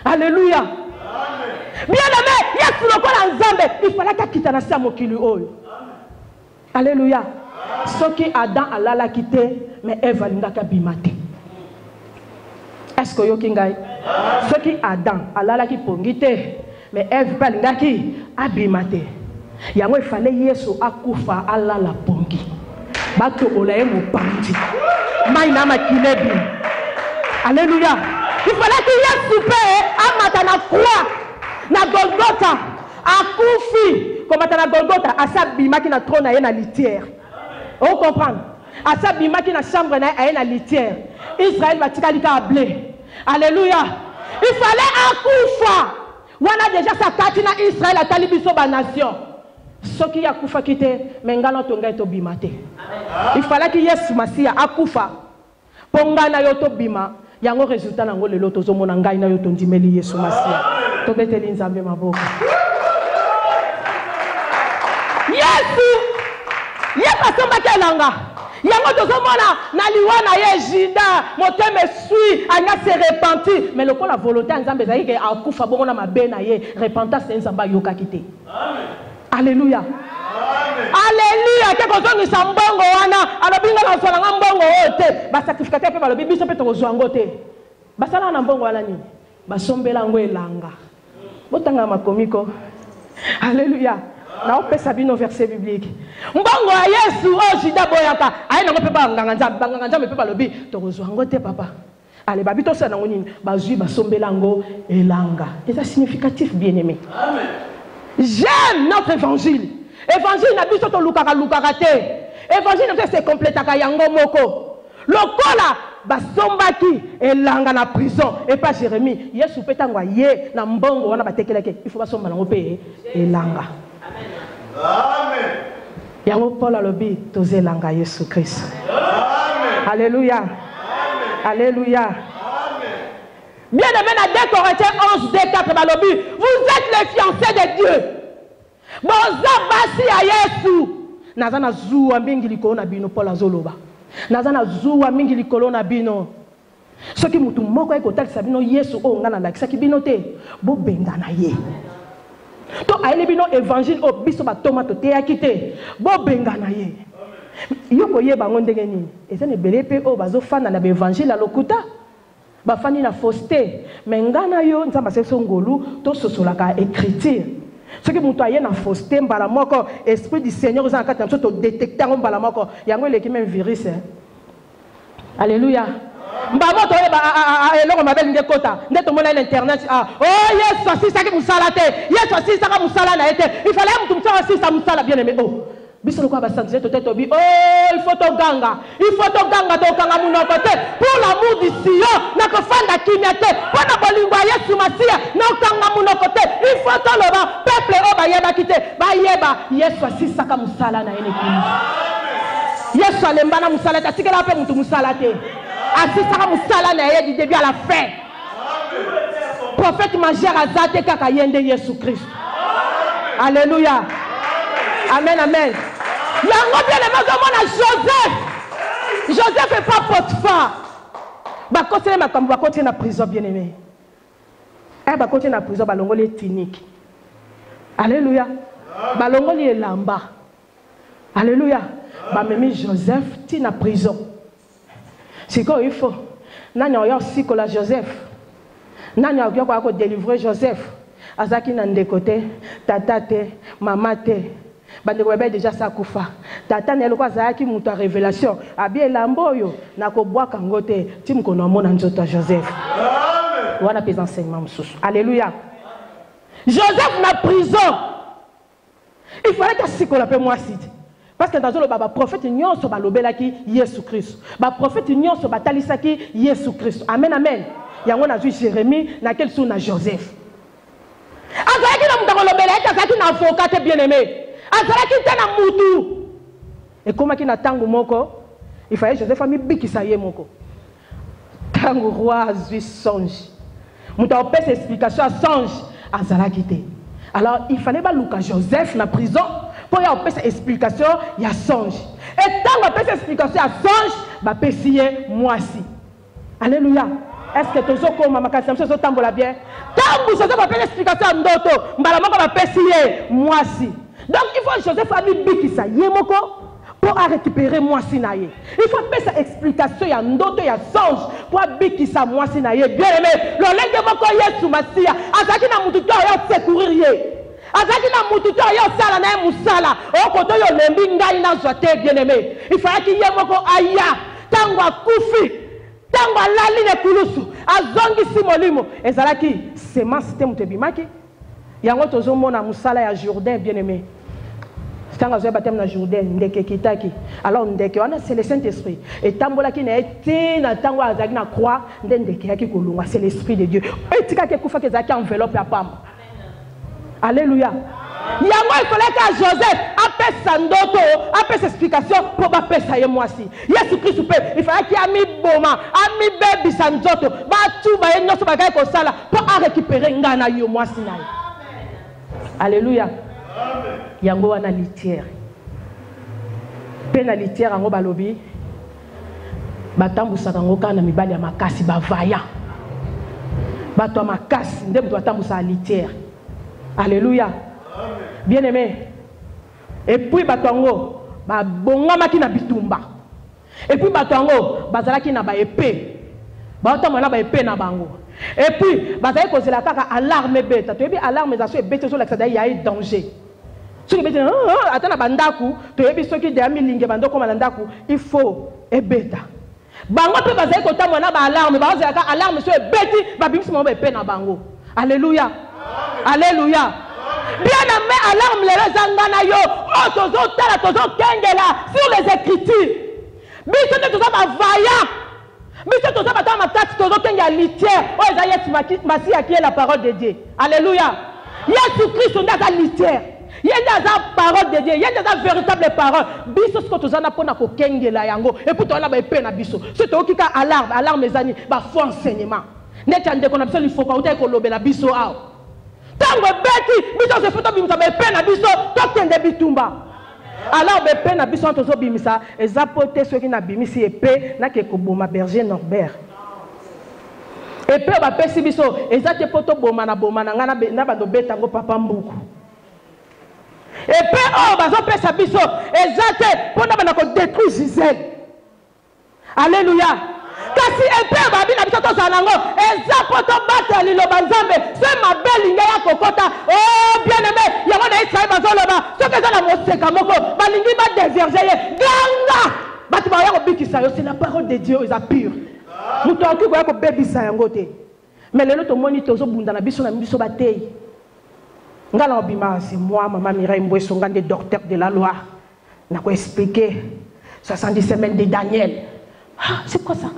Alléluia. Amen. Bien aimé, yesu lokola nzambe il fallait ka kitana sa mokili oyo. Alléluia. Ce qui Adam a la quitté, mais Ève a l'ingaka bimate. Est-ce que yoki ngai? Ce qui Adam a la qui pongite, mais Ève a l'ingaki abimate. Yango il fallait Yesu akufa ala la pongi. Bato olaye mo pandi. Maina makilebi. Alléluia. Il fallait que Yesu paie amata na croix na Golgotha akufi comme na Golgotha asabima ki na trône na litière. On comprend. Asa bima qui na chambre na na litière. Israël va tikalika à blé. Alléluia. Il fallait akufa. Wana déjà sa kati na Israël a talibiso ba nation. Ce qui a kufa kite mengano tonga to bimate. Il fallait que Yesu Masia akufa. Ponga na yo to bima. Yango résultat na ngole loto zo mona ngai na yo to ndimeli Yesu Masia. To beteli nzambe maboko. Yesu Ye pasomba kelanga. Yango tozomona na liwana ye jida moteme sui anya se repenti mais le ko la volonté nzambe ezali ke akufa bongo na mabe na ye repentance nzamba yoka kite. Amen. Alléluia. Amen. Alléluia ke kozongisa mbongo wana alobinga na sala mbongo ote ba sacrificateur pe balobi biso pe tokozwango te. Basala na mbongo wana nini? Basombela ngo elanga. Botanga makomiko. Alléluia. Na opesa bino verset biblique. Mbongo ya Yesu o jida boyaka. Aye na ngope ba nganga nzambe pe balobi tokozwa ngo te papa. Allez babito sa nango nini bazui basombela ngo elanga. Et ça significatif bien-aimé. Amen. J'aime notre évangile. Évangile na biso to lukaka te. Évangile na c'est complétaka yango moko. Lokola basombaki elanga na prison et pas Jérémie. Yesu petangwa ye na mbongo wana batekeleke. Il faut basomba nango pe elanga. Amen. Yango Paul alobi tozelanga Yesu Christ. Amen. Alléluia. Amen. Alléluia. Amen. Bien aimé na 2 Corinthiens 11 4 balobi vous êtes les fiancés de Dieu. Boza basi ya Yesu. Nazana zuwa mingi likolo na bino Paul azoloba. Nazana zuwa mingi likolo na bino. Soki mutu moko ekotalisa bino Yesu o ngana lakisaki bino te bo benga na ye. To aile bino évangile o biso ba tomato te akite bo benga na ye. Yoko ye bango ndenge nini? Eza ne belepe o bazo fana na évangile lokuta. Ba fani na fausseté. Mais ngana yo nzamba seso ngolu to sosolaka écriture. Ce que mutu aye na fausseté mbala moko esprit du Seigneur za kata to détecter mbala moko yango eleki même virus. Alléluia. Mbamo to eba eloko mabel nge kota ndeto mona internet oh Yesu asisa ki musala te Yesu asisa ka musala na ete il fallait mutu musala asisa musala bien aimé oh biso quoi basanté peut-être obi oh il faut to ganga to kanga mon côté pour l'amour du Sion na ko fanda kimete pour na bolingo Yesu Masia na kanga mon côté il faut to loba peuple o ba yeba kite ba yeba Yesu asisaka musala na ene kini Yesu alembana musala ta tikela pe mutu musala te asisaka musala na ye du début à la fin prophète majeur azate kaka yende Yesu Christ. Alléluia. Amen, amen. Il y a un bien aimé Joseph. Joseph n'est pas Potiphar. Bah continuer ma comme va continuer na prison bien aimé. Bah continuer na prison bah longoli tunique. Alléluia. Bah longoli lamba. Alléluia. Bah même Joseph ti na prison. C'est quoi il faut. Nani oyo sikola Joseph. Nani oyo ko délivrer Joseph. Azaki na ndekote, tata te, mama te. Bande ko déjà sa kufa. Tata ne lokwa zaki mutu a révélation. Abi lamboyo na ko bwaka ngote ti mkono mona nzoto Joseph. Amen. Wana pesa enseignement mususu. Alléluia. Joseph na prison. Il fallait que sikola pe moi site. Parce que dans le baba prophète nyonso balobelaki Yesu Christ. Ba prophète nyonso batalisaki Yesu Christ. Amen amen. Yango na ju Jérémie na quel sou na Joseph. Azalaki na mutu kolobela ete azalaki na avocat bien aimé. Azalaki te na mutu. Et comment ki na tango moko, il fallait Joseph ami bikisa ye moko. Tango roi azui songe. Mutu opesa explication à songe azalaki te. Alors il fallait ba luka Joseph na prison pour y opesa explication ya songe. Et tango opesa explication à songe ba pesiye mwasi. Alléluia. Est-ce que tu as comme makasi amso tambola bien? Tambo Joseph a fait l'explication à ndoto, mbala moko ba pesiye mwasi. Donc il faut Joseph ami bikisa yemoko pour récupérer mwasi na ye. Il faut faire sa explication ya ndoto ya songe pour bikisa mwasi na ye. Bien aimé, le lenge moko Yesu Masia, azaki na mutu to yo secourir ye. Azaki na mutu to yo sala na ye musala, o koto yo lembi ngai na zoate bien aimé. Il faut que yemoko aya tango akufi. Tango alali ne kulusu azongi simolimo ezalaki semence te mutebimaki yango tozomona musala ya Jourdain bien aimé tango zo batem na Jourdain ndeke kitaki alors ndeke wana c'est le Saint-Esprit et tambolaki na ete na tango azaki na croix ndeke yaki kolunga c'est l'Esprit de Dieu etika ke kufa ke zaki enveloppe ya pamba. Alléluia. Yango il fallait que Joseph appelle sa ndoto, appelle sa explication pour appeler ça et moi aussi. Yesu Christ il fallait qu'il a mis boma, a mis baby sa ndoto, ba tout ba eno so bagay ko sala pour récupérer ngana yo moi si na. Alléluia. Amen. Yango wana litière. Pena litière ngo balobi. Batambusa ngo kana mibali ya makasi ba vaya. Bato makasi ndem to atambusa litière. Alléluia. Bien aimé. Et puis batongo ba bongama ki na bitumba. Et puis batongo bazala ki na ba épée. Ba otama na ba épée na bango. Et puis bazala ko zela kaka alarme beta. To yebi alarme za so e beta so la kada ya danger. So ki beta atana bandaku to yebi so ki de amilinge bandoko malandaku il faut e beta. Bango pe bazala ko tama na ba alarme ba zela ka alarme so e beti ba bimsi mo ba épée na bango. Alléluia. Alléluia. Bien aimé, alarme les zangana yo. Oh, tozo tala, tozo kengela sur les écritures. Biso ne tozo ba vaillant. Biso tozo ba tama tati tozo kengela litière. Oh, Isaïe Masia qui est la parole de Dieu. Alléluia. Jésus Christ on a la litière. Il y a la parole de Dieu. Il y a la véritable parole. Biso ce que tozo na pona ko kengela yango. Et puis to na ba epena biso. Ce to ki ka alarme mes amis, ba faux enseignement. Netande qu'on absolument il faut pas ko lobela biso a. Tango beti biso se foto bimisa be pena biso to tende bitumba. Alors be pena biso to so bimisa ezapote ceux qui na bimisi épée na ke ko boma berger Norbert. Épée ba pesi biso ezate poto boma na ngana na bando betango papa mbuku. Épée oh bazo pesa biso ezate pona bana ko détruire Gisèle. Alléluia. Kasi épée babi na biso to salango ezapoto bata liloba nzambe c'est ma belle linga ya kokota oh bien aimé yango na Israël bazoloba soki eza na moseka moko balingi ba déverger ye ganga bati ba ya ko bikisa yo c'est la parole de Dieu est pure muto oki ko ya ko bebisa yango te mais lelo to moni to zo bunda na biso batei ngala obima c'est moi maman Mireille Mbweso ngande docteur de la loi On a expliqué 70 semaines de Daniel. Ah, c'est quoi ça?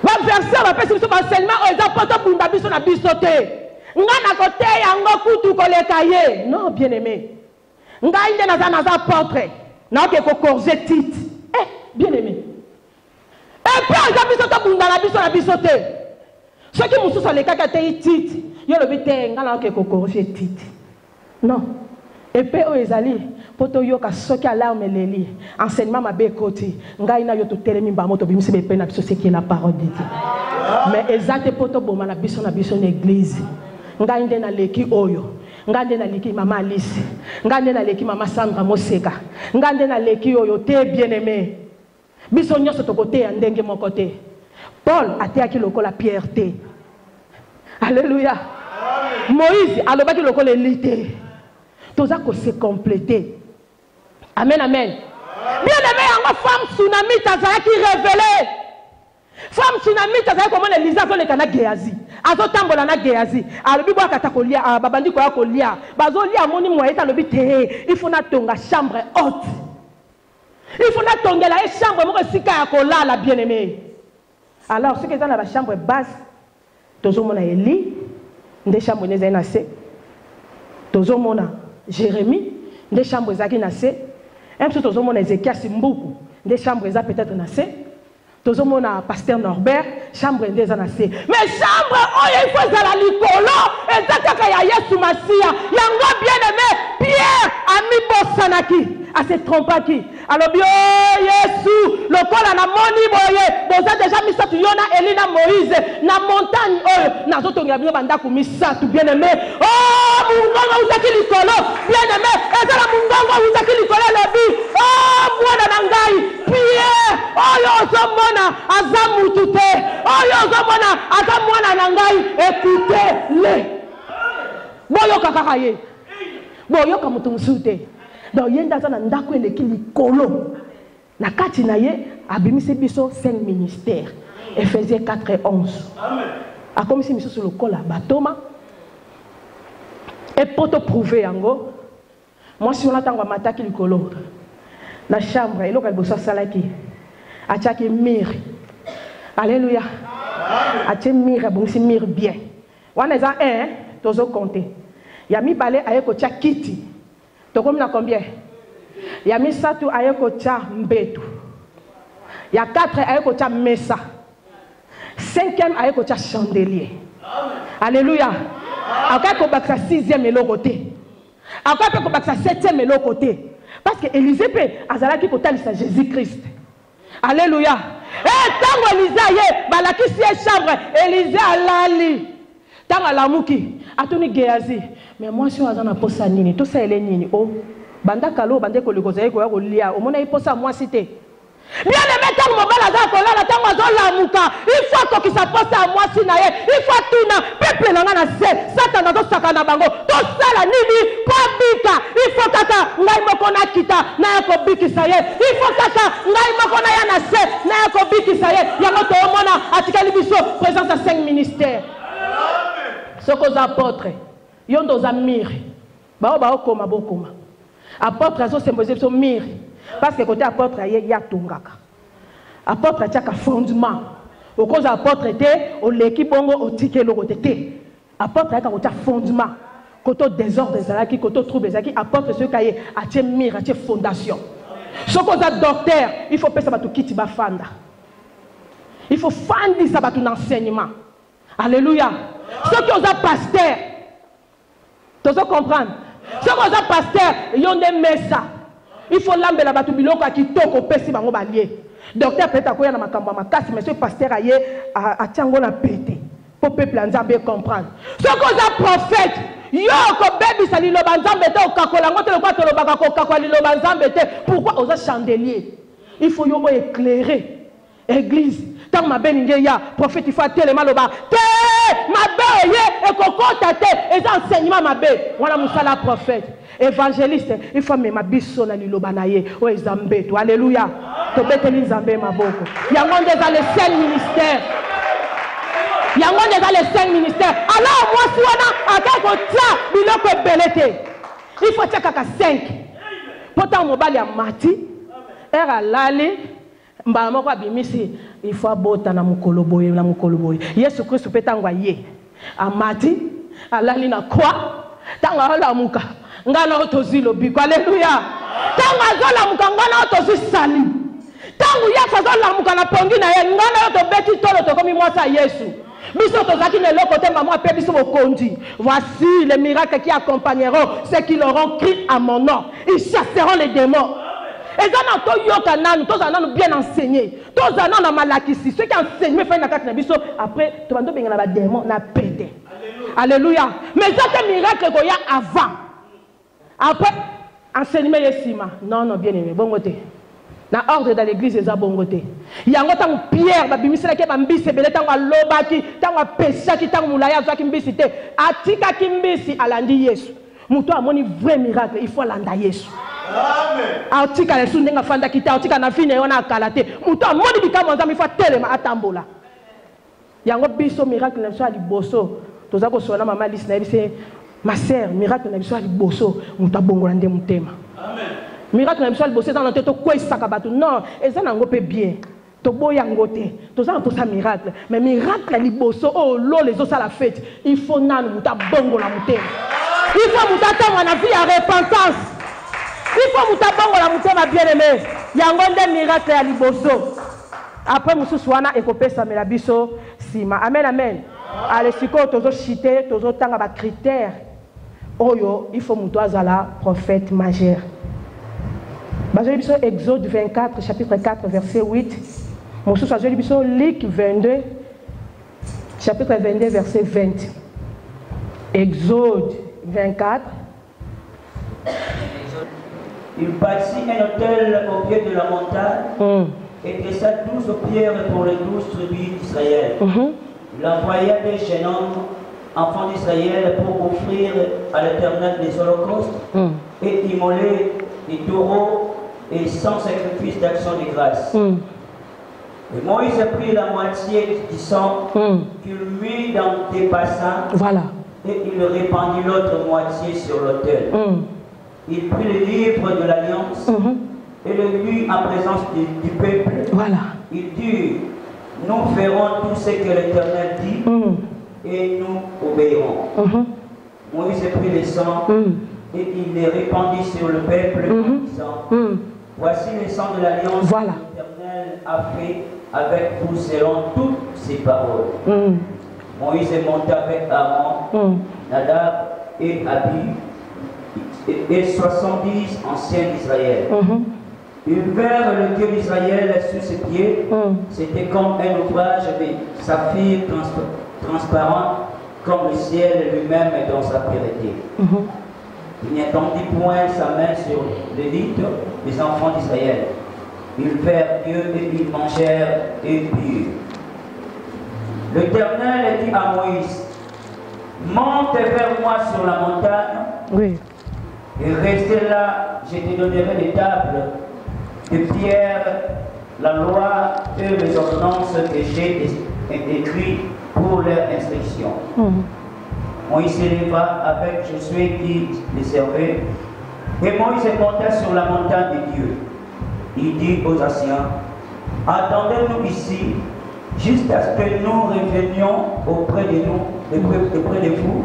Le verset, on va faire sur l'enseignement, on a pas de bunda biso na bisote. On a côté yango kutu kolekaye. Non, bien aimé. On a inde naza portrait. Na ke ko corset tit. Eh, bien aimé. Et puis on a bisote bunda na biso na bisote. Ceux qui moussou sur les cas qui ont tit, ils ont le bité ngala ke ko corset tit. Non. Et puis ils allaient poto yoka soki alarme leli enseignement mabe côté ngai na yo to telemi ba moto bimisi be pena biso qui est la parole de Dieu. Mais exacte poto boma na biso église ngai nde na leki oyo ngai nde na leki mama Alice ngai nde na leki mama Sandra Moseka ngai nde na leki oyo te bien aimé biso nyonso to côté ya ndenge mon côté Paul ateaki lokola Pierre te. Alléluia. Moïse alobaki lokola Élite. Tout ça que c'est complété. Amen, amen. Bien aimé, une femme tsunami tazara qui révélée. Femme tsunami tazara comment Elisa zo le kana Géasi. Azo tambola na Géasi. Alobi bwa kata kolia, babandi ko kolia. Bazo lia moni moyeta lobi te. Il faut na tonga chambre haute. Il faut na tonga la chambre moko sika ya kolala bien aimé. Alors ceux qui sont dans la chambre basse, tozo mona Eli, nde chambre neza na se. Tozo mona Jérémie, des chambres qui naissent. Même si tous les Ézéchiel Simbuku, des chambres peut-être naissent. Tous les pasteur Norbert, chambre des naissent. Mais chambre, oh, il faut à la licolo, et ça qu'il y a Yesu Massia, il y a un bien aimé, Pierre, ami Bossanaki, à se tromper qui. Alors, bien, Yesu, le col à la moni boye, vous avez déjà mis ça, tu y en a Elina Moïse, na montagne, oh, na zoto ngabino bandaku mis ça, tout bien aimé. Oh, mungongo vous avez licolo, bien aimé, et ça la mungongo vous avez licolo le bi. Oh, moi nangai, Pierre, oh, yo, zomona, azamu tute, oh, yo, zomona, azamwana nangai, écoutez-le. Boyo kakakaye, boyo kamutumsute. Donc yenda za na ndako eleki likolo na kati na ye abimise biso 5 ministères. Ephésiens 4:11. Amen. A comme si miso le kola batoma et pour te prouver yango moi si on attend va mataki likolo na chambre et loka bossa salaki atiaki mire. Alléluia. Ati mire bon si mire bien. Wana za 1 tozo compter. Ya mi balé ayeko tia kiti. Tu as combien? Il y a 1700 ayeko tia mbetu. Il y a 4 ayeko tia mesa. 5e ayeko tia chandelier. Alléluia. Après ko baksa 6e et l'autre côté. Après ko baksa 7e et l'autre côté. Parce que Élisée peut azalaki ko talisa Jésus-Christ. Alléluia. Et tant Élisée ye balaki si chambre Élisée alali. Tant alamuki atoni Géasi. Mais moi si on a posa nini tout ça elle est nini oh banda kalo bande ko likoza ko lia o mona iposa moi cité bien aimé tant mo bala za ko la tant mo zo lamuka il faut que ça posa à moi si na ye il faut tuna peuple na na se satan na to sakana bango to sala nini ko bika il faut kaka ngai moko na kita na ko bikisa ye il faut kaka ngai moko na ya na se na ko bikisa ye yango to mona atikali biso présence à 5 ministères ce qu'aux apôtres yon dos amir ba okoma bokoma apôtre azo symbolisé so mir parce que côté apôtre ya tongaka apôtre tiaka fondement au cause apôtre était au leki bongo au tike lo côté apôtre ya côté fondement côté désordre ezalaki côté trouble ezalaki apôtre ce kaye atie mir atie fondation ce cause docteur il faut pesa batu kiti ba fanda il faut fandi ça batu enseignement alléluia ce qui aux pasteur tu dois comprendre. Ce qu'on a pasteur, il y a des messa. Il faut l'amber la batu biloko qui toko au pesi bango balier. Docteur peut-être quoi na makamba makasi mais ce pasteur aye a tiango na pété. Pour peuple nzambe comprendre. Ce qu'on a prophète, yo ko baby sali lo banzambe te o kakola ngote le kwa to lo baka ko kakola lo banzambe te. Pourquoi aux chandelier? Il faut yo éclairer église. Tant ma béningue ya prophète il faut tellement lo ba. Ma bé et kokota te et enseignement ma bé voilà musala prophète évangéliste il faut même ma biso na liloba na ye o ezambe to alléluia to beteli nzambe maboko yango ndeza les 5 ministères yango ndeza les 5 ministères alors moi si wana akako tia biloko belete il faut tia kaka 5 Pourtant, mobile ya mati. Era lali. Mbala moko abimisi. Il faut abota na mukolo boye na mukolo boye. Yesu Christ petangwa ye. Amati. Alali na kwa. Tanga ala muka. Ngana otozilo biko. Alléluia. Tanga zola muka ngana otozi sali. Tangu Yesu zola muka na pongi na ye. Ngana otobeti tolo tokomi mwasa Yesu. Biso tozaki ne lokote maman pe biso bokondi. Voici les miracles qui accompagneront ceux qui l'auront cru à mon nom. Ils chasseront les démons. Et ça n'a pas yoka nanu, tous en bien enseigné. Tous en ont malakisi. Ceux qui enseignent me font na carte na biso après tu vas donc benga na démon na pété. Alléluia. Mais ça c'est miracle qu'il y a avant. Après enseignement yesima. Non non bien aimé, bon côté. Na ordre dans l'église eza bongote. Yango tangu Pierre babimisela ke bambisi bele tangu alobaki, tangu apesaki tangu mulaya zaki mbisi te. Atika kimbisi alandi Yesu. Muto amoni vrai miracle, il faut landa Yesu. Amen. Atika Yesu ndenga fanda kita, atika na fine yona kalate. Muto amoni bikamo nzambi fa telema atambola. Yango biso miracle na biso ali boso. Tozako sona mama lisi na bise ma sœur, miracle na biso ali boso, muto abongola nde mutema. Amen. Miracle na biso ali boso dans la tête quoi isaka batu. Non, eza nango pe bien. Tobo yangote. Tozana to sa miracle. Mais miracle ali boso oh lo les os à la fête. Il faut nanu muta bongola mutema. Il faut muta tanga na vie à repentance. Il faut muta bongola mutema bien aimé. Yango nde miracle ali boso. Après mususu wana ekopesa mela biso sima. Amen amen. Allez siko tozo chiter, tozo tanga ba critères. Oyo, il faut muto azala prophète majeur. Exode 24, chapitre 4, verset 8. Luc 22, chapitre 22, verset 20. Exode 24. Il bâtit un autel au pied de la montagne et dressa 12 pierres pour les 12 tribus d'Israël. Il envoya des jeunes hommes, enfants d'Israël, pour offrir à l'Éternel des holocaustes et immoler des taureaux et sans sacrifice d'action de grâce. Et Moïse a pris la moitié du sang qu'il mit dans des bassins et il répandit l'autre moitié sur l'autel. Il prit le livre de l'Alliance et le lut en présence du peuple. Il dit, nous ferons tout ce que l'Éternel dit et nous obéirons. Moïse a pris le sang et il les répandit sur le peuple en disant, voici le sang de l'Alliance que l'Éternel a fait avec vous selon toutes ses paroles. Moïse monta avec Aaron, Nadab et Abi et 70 anciens d'Israël. Ils vinrent le Dieu d'Israël sous ses pieds. C'était comme un ouvrage de saphir transparent, comme le ciel lui-même dans sa pureté. Il n'étendit point sa main sur l'élite des enfants d'Israël. Ils vinrent Dieu et ils mangèrent et burent. L'Éternel dit à Moïse, monte vers moi sur la montagne et restez là, je te donnerai des tables de pierre, la loi et les ordonnances que j'ai écrites pour leur instruction. Moïse s'éleva avec Josué qui les servait. Et Moïse monta sur la montagne de Dieu. Il dit aux anciens, attendez-nous ici, jusqu'à ce que nous revenions auprès de vous.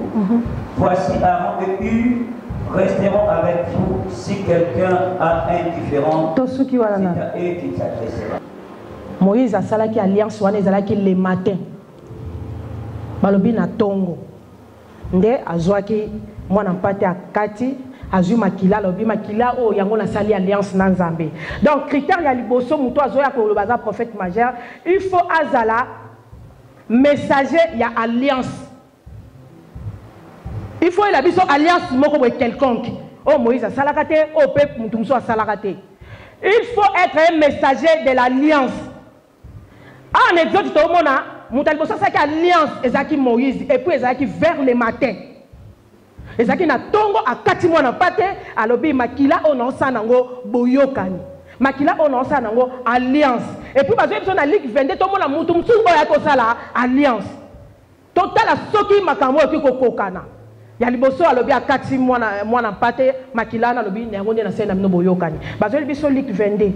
Voici Aaron et Hur resteront avec vous. Si quelqu'un a un différent, c'est à eux qu'il s'adressera. Moïse a salaki alliance wana ezalaki le matin. Balobi na tongo. Nde azwaki mwana mpate akati azwi makila lobi makila o yango na sali alliance na Nzambe. Donc critère ya liboso muto azoya ko lobaza prophète majeur, il faut azala messager ya alliance. Il faut la biso alliance moko boy quelconque. Oh Moïse asalaka te, oh peuple mutu muso asalaka te. Il faut être un messager de l'alliance. En Exode to mona mutal bosa sa alliance ezaki Moïse et puis ezaki vers le matin. Ezaki na tongo akati mwana pate alobi makila ono sanango boyokani. Makila ono sanango alliance. Et puis bazo biso na Luc 22 to mona mutu msungo ya ko sala alliance. Total soki makambo ki kokokana. ya liboso alobi akati mwana mpate makilana alobi yango nde na se na bino boyokani bazoli biso Luc 22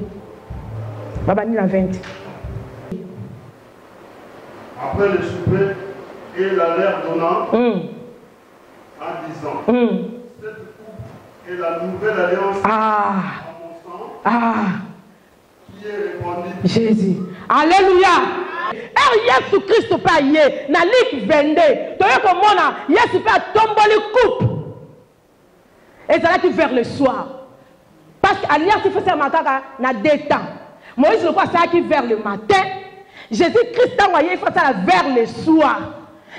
babandi na 20. Après le souper, et la leur donnant en disant cette coupe est la nouvelle alliance à mon sang qui est répandue. Jésus. Alléluia. Yesu Christ pas yé na Luc 22 toye komona Yesu pas tomboli coupe et ça là qui vers le soir parce qu'alliance il faut faire matin na deux temps. Moïse le croit ça qui vers le matin, Jésus Christ envoyé il faut ça vers le soir.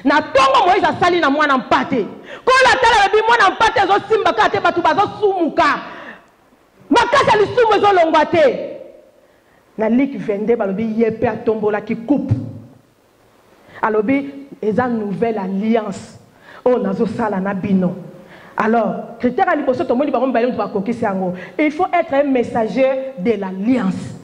Na tongo Moïse a sali na mwana mpate ko la tala bi mwana mpate zo simba ka te batu bazo sumuka makasa li sumu zo longwa te. Na Luc 22 balobi yepe a tombola qui coupe alobi eza nouvelle alliance o nazo sala na bino. Alors critère à liboso to moni bango balem to bakokisi yango il faut être un messager de l'alliance.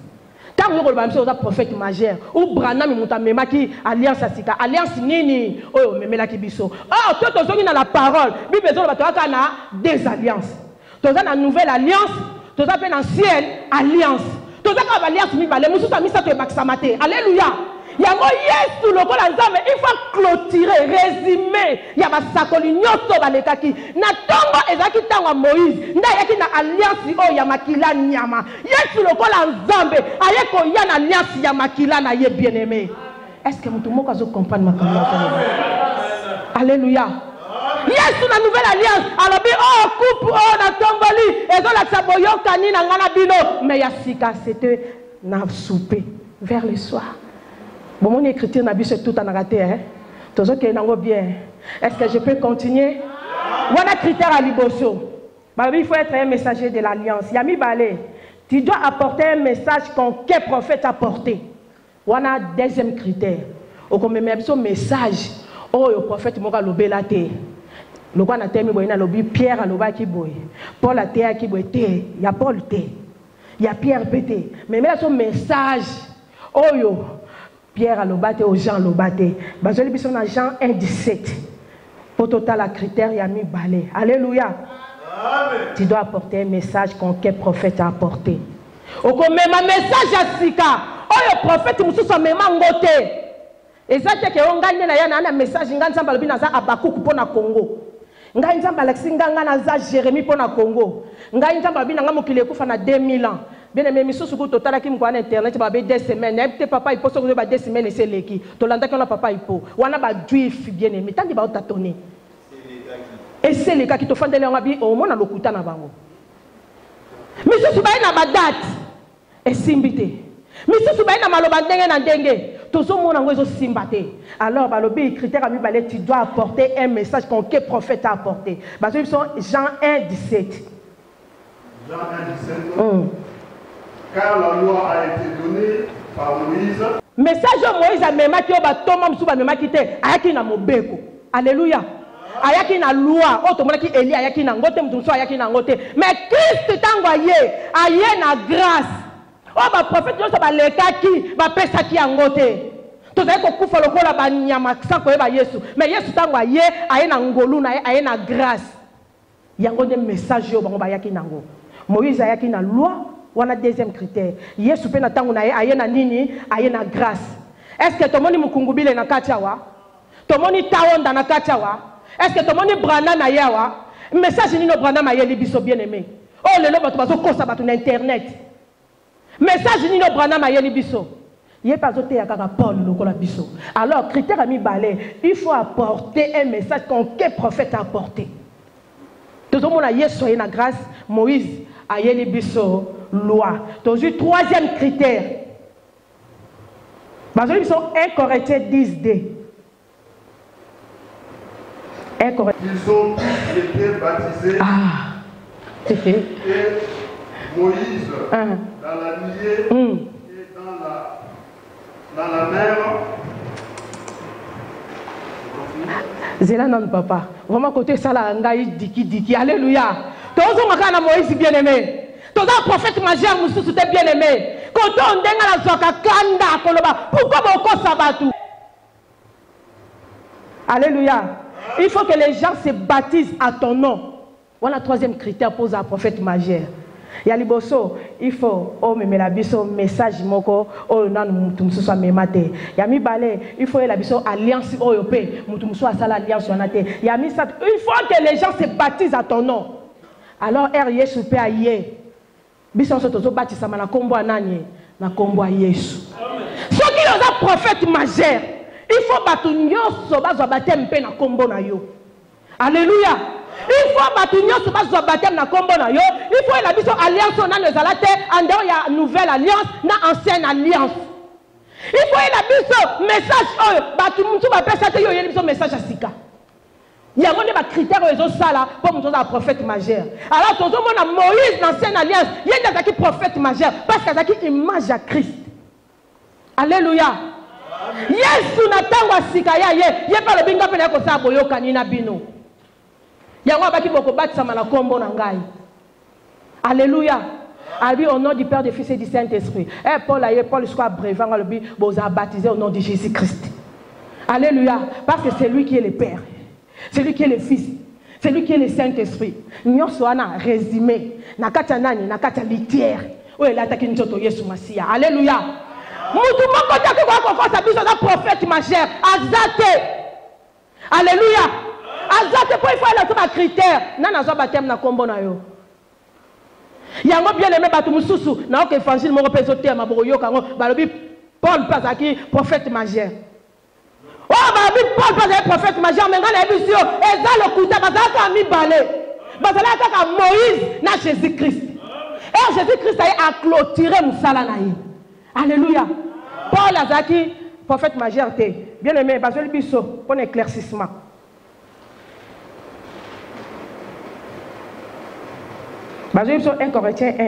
Tant que vous avez un prophète majeur ou Branham mema qui alliance asika alliance nini oyo memela ki biso oh toi tozongi na la parole bible besoin bataka na des alliances toza na nouvelle alliance toza pe na ancienne alliance toza ka alliance mi bale musu ta misa to baksamate alléluia yango Yesu lokola nzambe il faut clôturer résumer ya basakoli nyoso balekaki na tongo ezaki tango Moïse nda yaki na alliance o ya makila nyama Yesu lokola nzambe ayeko ya na alliance ya makila na ye bien-aimé. Est-ce que mutu moko azo comprendre makambo alléluia. Yesu na nouvelle alliance alobi oh coupe oh na tomboli ezo la saboyokani na ngana bino mais ya sika c'était na souper vers le soir. Bon, mon écriture n'a pas tout en raté, hein? Tout ce qui est bien. Est-ce que je peux continuer? Voilà critère à Liboso. Il faut être un messager de l'alliance. Yami Balé, tu dois apporter un message qu'un prophète a porté. Voilà deuxième critère. Au comme même son message, oh le prophète moka lobelate. Le roi n'a terminé boyna lobi Pierre a loba qui boy. Paul a terre qui boy té. Il y a Paul té. Il y a Pierre pété. Mais même son message, oh yo. Pierre a lobate aux Jean lobate. Bazoli biso na Jean 1:17. Pour total à critère yami balé. Alléluia. Amen. Tu dois apporter un message qu'un prophète a apporté. Au même un message à Sika. Oh le prophète musu so même ngote. Et ça c'est que on gagne na yana un message nganza balobi na za Abakuku pour na Congo. Ngai nzamba Alexis nganga na za Jérémie pour na Congo. Ngai nzamba bina nga mokile kufa na 2000 ans. Bien aimé, monsieur Soukou total qui me voit internet, tu vas 2 semaines. N'importe papa il faut se retrouver 2 semaines et c'est l'équipe. Tolanda qu'on a papa il faut. On a pas juif bien aimé. Tant qu'il va t'attendre. Et c'est les cas qui te font de l'envie au moins à l'okuta na bango. Monsieur Soubaï na ba date. Et simbité. Monsieur Soubaï na maloba ndenge na ndenge. Toujours mon angoisse simbate. Alors balobi critère à mi balé tu dois apporter un message qu'on quel prophète a apporté. Parce que sont Jean 1:17. Jean 1:17. Car la loi a été donnée par Moïse. Message Moïse a même qui a Thomas Moussa même qui était ayaki na mobeko. Alléluia. Ayaki na loi. Oh tomona ki Eli ayaki na ngote mtumso ayaki na ngote. Mais Christ t'envoyé aye na grâce. Oh ba prophète yo so ba lekaki ba pesa ki ngote. Tozali ko kufa lokola ba nyama sans ko ba Yesu. Mais Yesu t'envoyé aye na ngolu na aye na grâce. Yango de message yo bango ba ayaki na ngo. Moïse ayaki na loi. On a deuxième critère. Yesu pe na tango na aye na nini, aye na grâce. Est-ce que tomoni mukungubile na katiawa? Tomoni taonda na katiawa? Est-ce que tomoni brana na yawa? Message nino brana ma yeli biso bien aimé. Oh le lobo bazo kosa batu na internet. Message nino brana ma yeli biso. Yé pas zoté ya kaka Paul lokola biso. Alors critère ami balé, il faut apporter un message qu'un prophète a apporté. Tout le monde a Yesu aye na grâce, Moïse aye li biso loi. Donc, le troisième critère. Ils sont 1 Corinthiens 10:2. Ils ont tous été baptisés. Et Moïse, dans la nuée et dans la mer. Zéla non papa. Vraiment côté ça là, ngai diki. Alléluia. Tous on Moïse bien aimé. Tous un prophète majeur Moussou c'était bien aimé. Quand on denga la zoka kanda koloba. Pourquoi mon corps sabatu? Alléluia. Il faut que les gens se baptisent à ton nom. Voilà le troisième critère pour un prophète majeur. Il y a liboso, il faut un message moko nan mutumsu soit memate. Il y a mi balé, il faut la biso alliance européenne, mutumsu a ça l'alliance onate. Il y a mi ça, il faut que les gens se baptisent à ton nom. Alors Yesu pe aye. Biso so tozo baptisa na kombo ananye na kombo Yesu. Ce qui est un prophète majeur, il faut batu nyoso bazwa baptême pe na kombo na yo. Alléluia. Il faut bâtir sur baptême na kombo na yo. Il faut la biso alliance na nos alate. En dehors il y a nouvelle alliance, na ancienne alliance. Il faut la biso message oh batu mutu ba pesa te yo yeli biso message asika. Il y a un critère ils ont ça là pour montrer un prophète majeur. Alors tout le monde a Moïse dans l'ancienne alliance, il y a un prophète majeur parce qu'il y a une image à Christ. Alléluia. Yesu na tango asika ya ye pa le binga pe na ko sa boyoka ni na bino. Yango baki boko batisama na kombo na ngai. Alléluia. Abi au nom du Père, du Fils et du Saint-Esprit. Et Paul soit brevant le but vous a baptisé au nom de Jésus-Christ. Alléluia. Parce que c'est lui qui est le Père. C'est lui qui est le Fils. C'est lui qui est le Saint-Esprit. Nous sommes résumé. Nakata nani, nakata litière. Oui, là t'as qu'une autre Yesu Masia. Alléluia. Moutou moko ta ko ko sa biso na prophète majeur. Azate. Alléluia. Azate pour il faut aller sur ma critère. Nana zo baptême na kombo na yo. Yango bien aimé batu mususu na ok évangile mo repeso tema boyo kango balobi Paul pasaki prophète majeur. Oh balobi Paul pasaki prophète majeur mais ngana ebisio eza lokuta bazaka mi balé. Bazala kaka Moïse na Jésus-Christ. Et Jésus-Christ a clôturé musala na ye. Alléluia. Paul azaki prophète majeur te. Bien aimé bazoli biso pour éclaircissement. Basé sur 1 Corinthiens 1.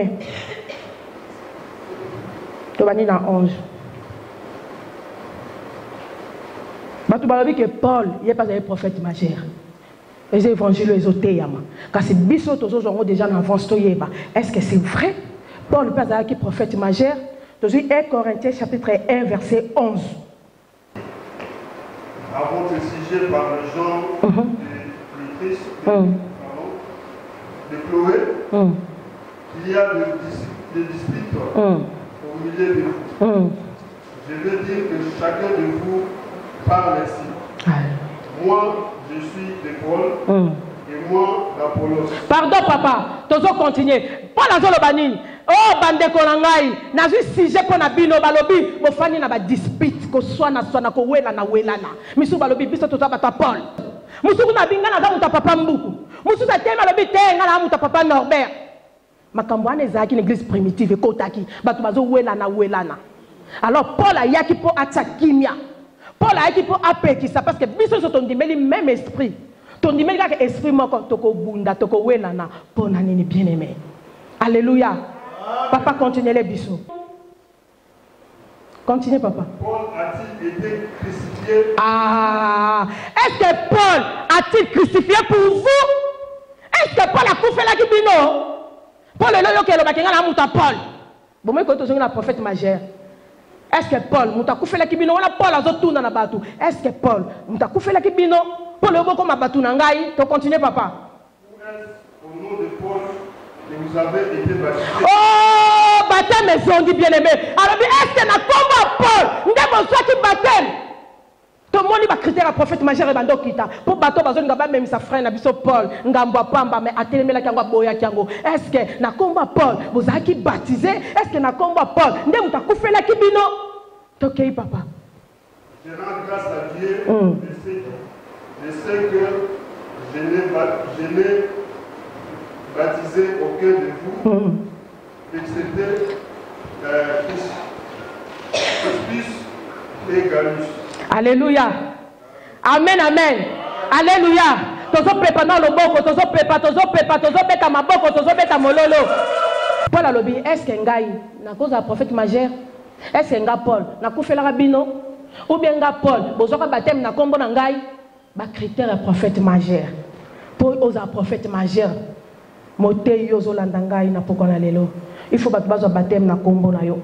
Tu vas dans 11. Tu vas dire que Paul, il n'est pas un prophète majeur. Les évangiles ésotéiques. Car c'est biso tous ont déjà en avance. Est-ce que c'est vrai? Paul n'est pas un prophète majeur. Tu dis 1 Corinthiens chapitre 1 verset 11. Avant de sujet par le genre de Christ, de Chloé, il y a des disputes au milieu de vous. Je veux dire que chacun de vous parle ainsi. Moi, je suis de Paul et moi d'Apollos. Pardon, papa, tu dois continuer. Paul a dit banine. Oh, bande kolangai. Nazu sujet pour na bino balobi. Mo fani na ba dispute ko swana ko wela na welana. Misu balobi biso to ba Paul. Musu kuna binga na muta papa mbuku. Musu sa tema lobi te ngala muta papa Norbert. Makambo ane zaki une église primitive kotaki batu bazo welana. Alors Paul a yaki po atakimia. Paul a yaki po apekisa parce que biso so ton dimeli même esprit. Ton dimeli ka esprit moko toko bunda toko welana pona nini bien-aimé. Alléluia. Papa continue les bisous. Continue papa. Paul a-t-il été crucifié? Ah, est-ce que Paul a-t-il crucifié pour vous? Est-ce que Paul a coupé la kibino? Paul est là, il a muta Paul. Bon, moi, quand on a un prophète majeur, est-ce que Paul, muta coupé la kibino? On a Paul à tout dans la bateau. Est-ce que Paul, muta coupé la kibino? Paul est beaucoup ma bateau nangai. Tu continues, papa. Au nom de Paul, vous avez été baptisé. Oh, baptême, mais on dit bien aimé. Alors, est-ce que na combat Paul, nous devons soit baptême? Tout le monde va critiquer le prophète majeur et bando kita. Pour bateau, bazo nga même sa frère na biso Paul, ngamba pamba mais atelemé la kangwa boya kango. Est-ce que na combat Paul, vous avez qui baptisé? Est-ce que na combat Paul, ndé muta koufé la kibino? Tokei papa. Je rends grâce à Dieu je sais que je n'ai baptisé aucun de vous, excepté Crispus et Gallus. Alléluia. Amen, amen. Alléluia. Tozo préparant le boko, tozo beta ma boko, tozo beta mololo. Paul a lobby, est-ce que ngai na cause du prophète majeur? Est-ce que nga Paul na koufela rabino? Ou bien nga Paul, bozoka baptême na kombo na ngai? Ba critère prophète majeur. Pour osa prophète majeur. Mote yozo landangai na pokona lelo. Il faut bazo baptême na kombo na yo.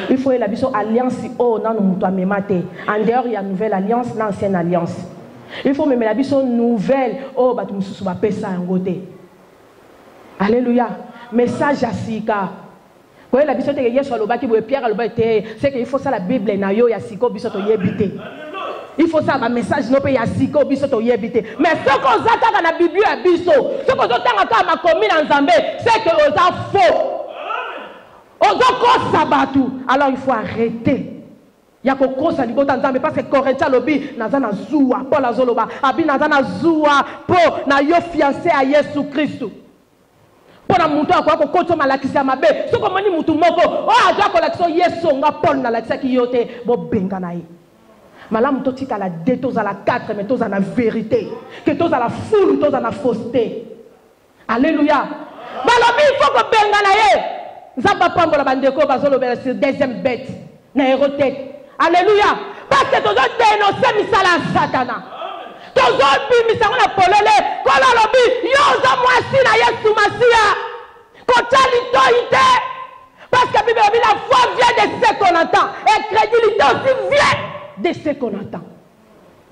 Il faut la alliance oh non nous memate. En dehors il y a nouvelle alliance, l'ancienne alliance. Il faut même la biso nouvelle. Oh, bah tu me souviens pas ça en côté. Alléluia. Message à Sika. Quand la biso te yeso aloba ki boye Pierre aloba te, c'est qu'il faut ça la Bible na yo ya Sika biso to yebite. Il faut ça un message non pas ya Sika biso to yebite. Mais ce qu'on zaka dans la Bible ya biso, ce qu'on zaka ka ma commune en Zambé, c'est que on a faux. On doit sabatu. Alors il faut arrêter. Il y a quelque chose à l'ibota nzambe parce que Corinthiens lobi nazana zuwa Paul azoloba abi nazana zuwa po na yo fiancé à Jésus Christ. Pour na mutu akwa ko koto malakisi mabe so ko moni mutu moko o aja ko lakso Yesu nga Paul na lakisa ki yote bo benga na ye. Malamu to tika la deux to za la quatre mais to za la vérité que to za la foule to za la fausseté. Alléluia. Balobi il faut ko benga na ye. Nzamba pambola bandeko bazolobela sur deuxième bête na héroté. Alléluia. Parce que tu as dénoncé misala satana. Tu as dit misala na polele. Kola lobi yoza mwasi na Yesu Masia. Kota litoite. Parce que la Bible dit la foi vient de ce qu'on entend. Et crédulité aussi vient de ce qu'on entend.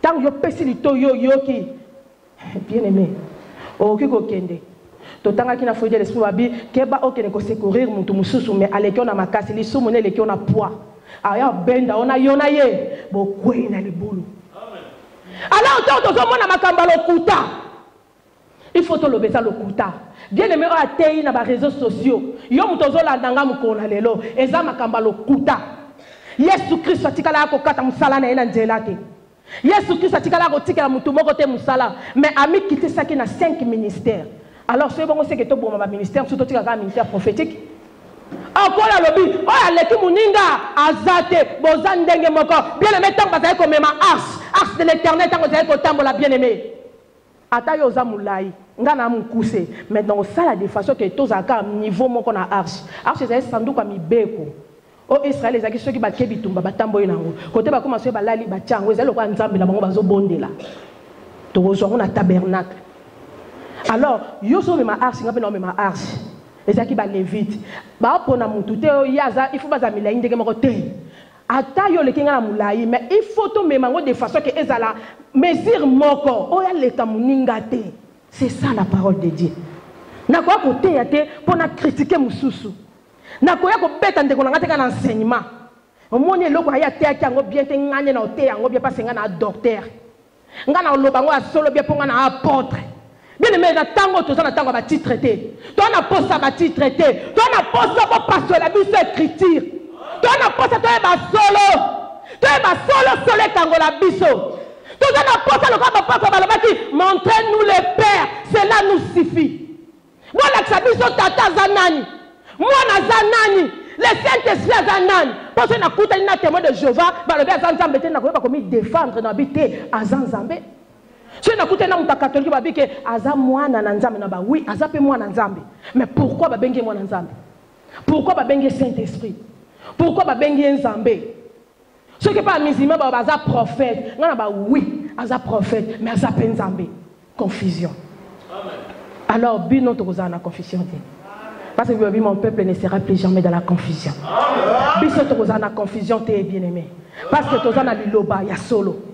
Tant yo pesi lito yo qui bien aimé. O ki ko kende. Totanga ki na foyer l'esprit babi keba okene ko secourir mutu mususu mais aleki na makasi li sumone leki na poids. Aya benda ona yona ye bo kwena libulu. Alors on na makamba lokuta. Il faut to lobesa lokuta. Bien aimé o atei na ba réseaux sociaux. Yo mutozo la ndanga mukona lelo eza makamba lokuta. Yesu Kristo atikala ko kata musala na ena nzela te. Yesu Kristo atikala ko tikala mutu moko te musala mais ami quitter ça qui na 5 ministères. Alors c'est bon c'est que to bon ma ministère surtout tika ministère prophétique. Encore la lobby, oh aleki muninga azate bozandenge moko bien aimé tant bazali ko mema arche de l'éternel tant bazali ko tambola bien aimé ata yo za mulai ngana mukuse maintenant ça la de façon que tous aka niveau moko na arche c'est sanduka mibeko o Israël ezaki soki bakebi tumba batambo yango côté ba commencer balali ba tiango ezali ko nzambe la bango bazo bondela to ozwa na tabernacle. Alors yo so mema arche ngape na mema arche ezaki ba lévite ba pona mutu te yaza il faut baza milai ndenge moko te ata yo lekinga na mulai mais il faut to memango de façon que ezala mesure moko oya leka muninga te. C'est ça la parole de Dieu. Na ko ko te ya te pona critiquer mususu na ko ya ko beta ndeko na ngate kana enseignement omoni eloko aya te akango bien te nganye na ote yango bien parce ngana docteur ngana lobango asolo bien ponga na apôtre. Bien aimé, na tango to na tango ba titre te. Toi na posa ba titre te. Toi na posa ba passer la biso écriture. Toi na posa to ba solo. Toi ba solo tango la biso. Toi na posa le ba papa ba baki montrez-nous le Père, cela nous suffit. Voilà que ça biso tata zanani. Moi na zanani. Le Saint-Esprit zanani. Parce que na kuta na témoin de Jéhovah, ba le bien zanzambe te na ko ba komi défendre na bité azanzambe. Si on a écouté dans le catholique, on a dit que Aza mwana na nzambe na ba oui, Aza pe mwana nzambe. Mais pourquoi ba bengi mwana nzambe? Pourquoi ba bengi Saint-Esprit? Pourquoi ba bengi nzambe? Ceux qui pas musulmans ba Aza prophète, ngana ba oui, Aza prophète, mais Aza pe nzambe. Confusion. Amen. Alors bino to kozana confusion te. Parce que mon peuple ne sera plus jamais dans la confusion. Biso to kozana confusion te bien-aimé. Parce que tozana liloba ya solo.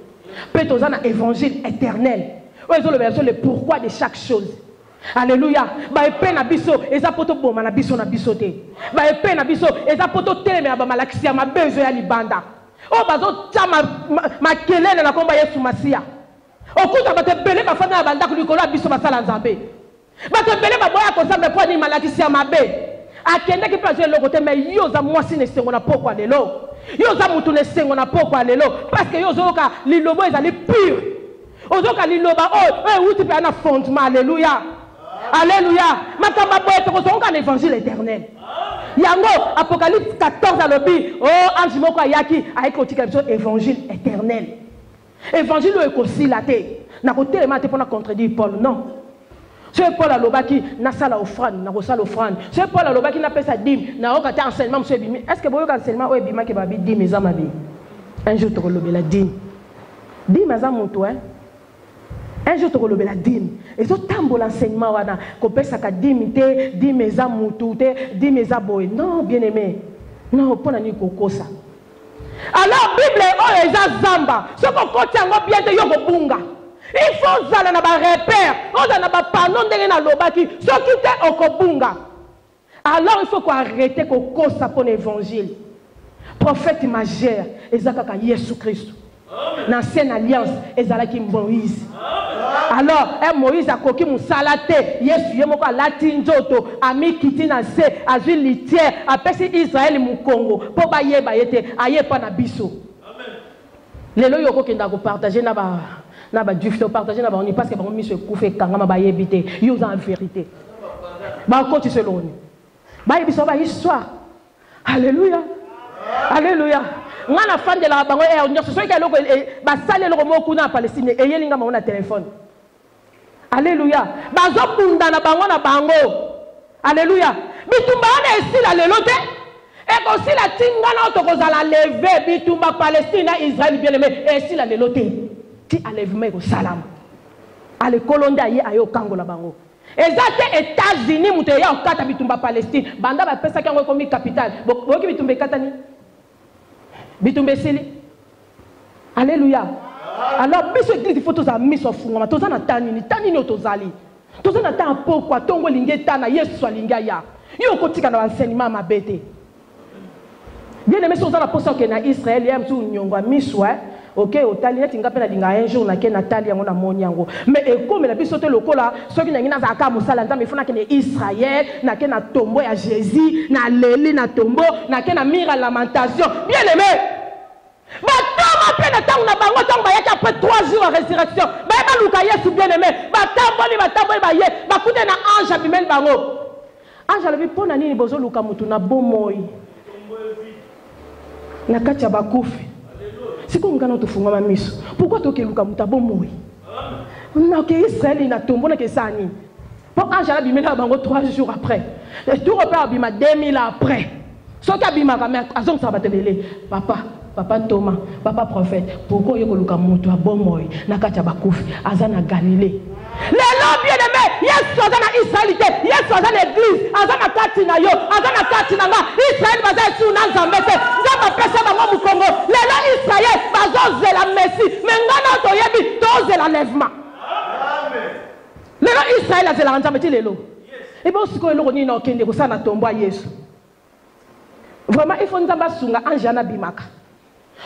Peut-être un évangile éternel. Le pourquoi de chaque chose. Alléluia. Ba epé na biso eza poto boma na biso te. Ba epé na biso eza poto teleme ba malakisia ma bezo ya libanda. O bazo tama ma kelele na komba Yesu Masia. Okuta ba te belé ba fana banda ku likolo biso basala nzambe. Ba te belé ba boya ko nzambe po ni malakisia mabe. Akende ki pa je le côté mais yo za mwasi ne sengo na poko lelo. Yo za mutu ne sengo na poko lelo parce que yo zoka lilobo ezali pur. Ozoka liloba uti pe na fondement. Alléluia. Alléluia. Makamba boye to kozonga l'évangile éternel. Yango Apocalypse 14 à l'obi ange moko ayaki ayeko tika biso évangile éternel. Évangile ekosilaté. Na ko telema te pona contredire Paul non. C'est Paul alobaki na sala offrande na ko sala offrande. C'est Paul alobaki na pesa dîme na okata enseignement monsieur bimi. Est-ce que boyo ka enseignement o bima ke babi dîme ezama bi. Un jour to kolobela dîme. Dîme za mutu Un jour to kolobela dîme. Ezo tambola enseignement wana ko pesa ka dîme te dîme za mutu te dîme za boy. Non bien-aimé. Non pona ni kokosa. Alors Bible o eza zamba. Soko koti yango bien te yoko bunga. Il faut zala na ba repère, on na ba pardon ndenge na lobaki, soki te okobunga. Alors il faut qu'on arrête qu'on cause pour l'évangile. Prophète majeur, ezakaka Yesu Christ. L'ancienne alliance, ezalaki Moïse. Alors, Moïse a coquille mon salate, Yesu yemoko latin joto, ami kiti na se, azul litière, apesi Israël mon Congo, pour baye bayete, aye pa na biso. Lelo yoko kenda ko partager na ba dufto partager na ba on parce que ba mi se koufe kanga ba yebite, yo en vérité. Ba ko ti selon ni. Ba yebiso ba histoire. Alléluia. Alléluia. Ngana fan de la bango e onyo so ke loko ba sale loko mo kuna Palestine e yelinga ma na téléphone. Alléluia. Bazo bunda na bango na bango. Alléluia. Bitumba na esila lelo te. Et aussi la tingana to kozala lever bitumba Palestine na Israël bien aimé et esila lelo te. Ti enlèvement ko salam. Ale kolonda ye ayo kango la bango. Ezate États-Unis muto ya okata bitumba Palestine banda ba pesa kango komi capitale. Boki bitumba katani. Bitumba sili. Alléluia. Alors biso église il faut tous amis so fungama tous na tanini tanini otozali. Tous na tan pourquoi tongo lingeta na Yesu alinga ya. Yo kotika na enseignement mabete. Bien aimé sur la poste que na Israël ya mtu nyongwa miswa. OK, otali neti ngapela linga un jour na ke Nathalie yango na moni yango. Mais comme la biso te lokola soki na ngina za ka musala nzambe funa ke na Israël na ke na tombeau ya Jésus na leli na tombeau na ke na mire lamentation. Bien aimé. Batama pe na tango na bango tango ba yaka après 3 jours à résurrection. Ba ba luka Yesu bien aimé. Batamboli ba ye ba kude na ange abimel bango. Ange alobi pona nini bozo luka mutu na bomoi. Na kati ya bakufi. C'est comme quand on te fout ma mise. Pourquoi tu es luka muta bomoi? Na ke Israël na tombo na ke sani. Pour ange abimel bango 3 jours après. Et tout repère abima 2000 après. So ka bima ka mère azon sa batelele. Papa Thomas, papa prophète, pourquoi il y a un moto à Bomoy, Nakacha Bakouf, Azana Galilée. Les lois bien aimés, yes, Azana Israélité, yes, Azana Église, Azana Katinayo, Azana Katinanga, Israël va être sous Nazambete, Zama Pesa Bango Mukongo, les lois Israël, Bazose la Messie, Mengana Toyebi, Tose l'enlèvement. Les lois Israël, c'est la Ranzameti les lois. Et bien, ce que l'on dit, non, Kende, ça n'a tombé à Yesu. Vraiment, il faut nous abasunga Anjana Bimaka.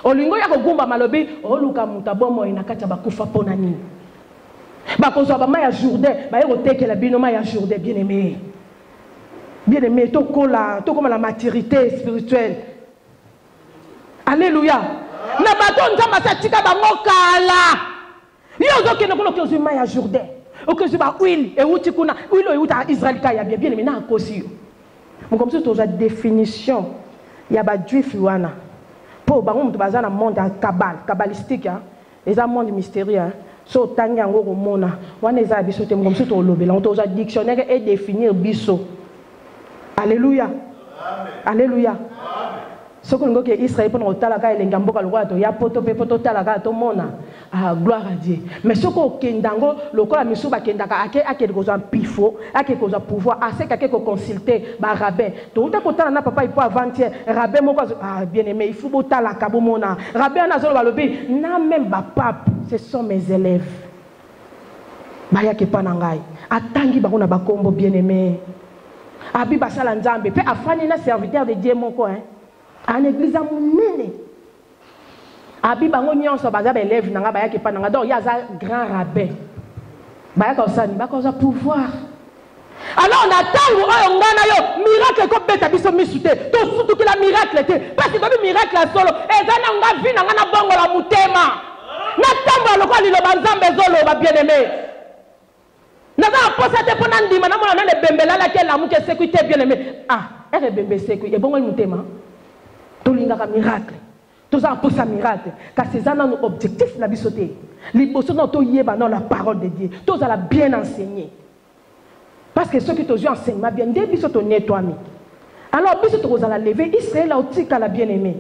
Olingo ya kogumba malobi oluka mutabo mo inakata bakufa pona nini bakozwa ba maya Jourdain ba yeko tekela bino maya Jourdain bien aimé to comme la maturité spirituelle. Alléluia. Na bato nzamba sa tika bango kala yo zo kene ko lokozo maya Jourdain okozo ba huile e uti kuna huile e uta Israël ka ya bien aimé na kosi yo mo comme ça to za définition ya ba juif wana. Pour bango mutu bazana monde kabbalistique hein, les monde mystérieux hein. So tangi yango komona wana eza biso te ngomso to lobela on toza dictionnaire et définir biso. Alléluia. Amen. Alléluia. Amen. Ce que ngoke Israël pour otala ka elenga mboka lokola to ya poto pe poto tala ka to mona ah gloire à Dieu. Mais ce ko kendango lokola misu ba kendaka ake ko za pifo ake ko za pouvoir ase ka ko consulter ba rabbin to uta ko tala na papa ipo avant-hier rabbin moko ah bien aimé il faut botala ka bo mona rabbin na zolo balobi na même ba pape ce sont mes élèves ba ya ke panangai atangi ba na ba kombo bien aimé abi ba sala nzambe pe afani na serviteur de Dieu moko hein. En église à monene abi bango nyonso baza ba élève nanga ba yaki pa nanga donc ya za grand rabbin ba yaka osani ba koza pouvoir. Alors on attend oyo ngana yo miracle ko beta biso misute to futu ki la miracle te parce que le miracle la solo ezana nga vi nanga na bongo la mutema na tambo lokwa lilo banzambe zolo ba bien aimé na za posa te pona ndima na mona na bembela la ke la muke sécurité bien aimé ah ere bembe sécurité e bongo mutema tolingaka miracle toza pour ça miracle car c'est ça notre objectif na bisoté liboso non to yeba dans la parole de Dieu toza la bien enseigner parce que ceux qui te jouent enseignement bien dès bisoto nettoyer alors bisoto koza la lever Israël a otika la bien aimé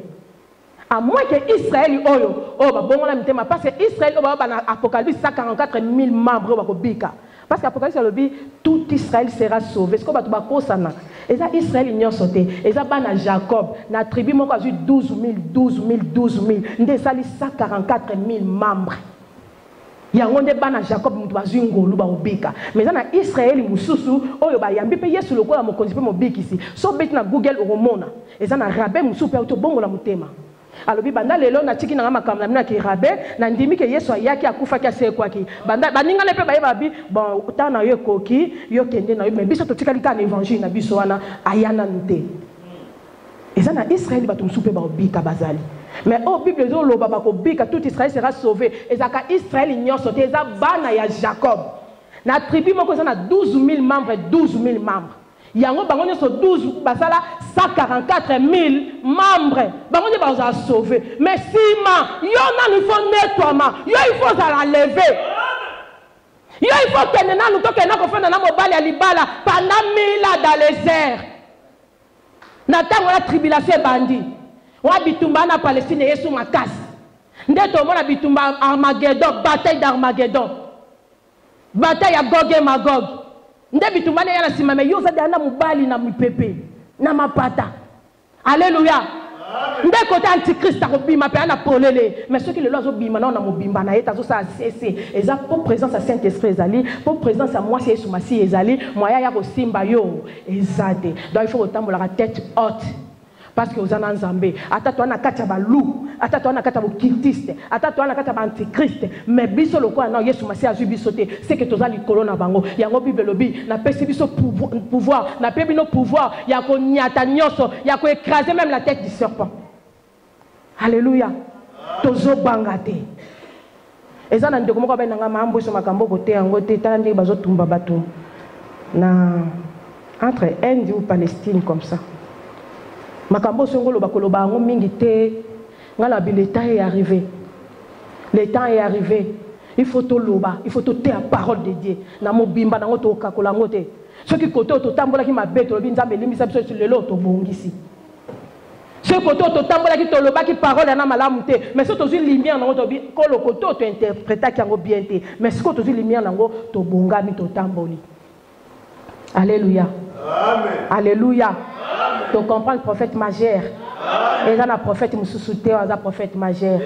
à moins que Israël oyo ba bongo na mitema parce que Israël ba na Apocalypse 144 000 membres ba ko bika parce qu'Apocalypse le dit tout Israël sera sauvé ce que ba to ba kosana. Et ça, Israël ignore sauté. Et ça, na Jacob, na tribu, moi, j'ai 12 000. Ndé, ça, 144 000 membres. yango nde bana Jacob mutu bazwi ngolu ba obika mais na Israël mususu oyo ba yambi pe Yesu lokola mokonzi pe mobikisi so beti na Google oromona eza na rabe mususu pe to bongo la mutema alobi banda lelo na tiki na makambo na ki rabe na ndimi ke Yesu ayaki akufa ki asekwaki banda baninga le pe ba bi bon tana yo koki yo kende na yo mais biso to tikali ka na évangile na biso wana ayana nte eza na Israël bato mususu pe ba obika bazali. Mais au Bible, tout Israël sera sauvé. Et Israël ignore sauté. Et bana ya Jacob. Na tribu moko na 12 000 membres, 12 000 membres. Yango bango so 12 basala 144 000 membres. Bango ne ba sauvé. Mais si ma yo na il faut nettoiement. Yo il faut la lever. Yo il faut que nous to que na ko fana na mobali ya libala pendant 1000 ans dans les airs. Na tango la tribulation bandi. Wa bitumba na Palestine Yesu makasi. Ndeto mona bitumba Armageddon, bataille d'Armageddon. Bataille ya Gog et Magog. Nde bitumba na yana sima me yoza dana mubali na mipepe na mapata. Alléluia. Nde côté antichrist akobima pe na polele. Mais ceux qui le lozo bima na mobimba na eta zo sa cessé. Eza pour présence à Saint-Esprit ezali, pour présence à moi c'est Yesu Masi ezali, moya ya ko simba yo ezade. Donc il faut otambola la tête haute. Parce que vous en avez zambé. Attends, na kacha ba loup. Attends, na kacha ba cultiste. Attends, na kacha ba antichrist. Mais biso loko na Yesu Masi azu bisoté. C'est que toza likolo na bango. Yango Bible lobi na pesi biso pouvoir. Na pe bino pouvoir. Ya ko nyata nyoso. Ya ko écraser même la tête du serpent. Alléluia. Tozo bangate. Eza na ndeko moko ba nanga mambo so makambo kote yango te tala ndenge bazo tumba bato. Na entre Inde ou Palestine comme ça. Makambo songolo bakoloba ngo mingi te ngala bi le temps est arrivé. Le temps est arrivé. Il faut to loba, il faut to te la parole de Dieu. Na mobimba na ngoto kakola ngote. Ce qui koto to tambola ki mabe to lobi nzambe limisa biso sur le lot to bongisi. Ce koto to tambola ki to loba ki parole na malamu te. Mais ce to zu lumière na ngoto bi kolo koto to interpréta ki ngo bien te. Mais ce koto zu lumière na ngo to bongami to tamboli. Alléluia. Amen. Alléluia. Tu comprends le prophète majeur. Et là, le prophète Moussousouté, le prophète majeur.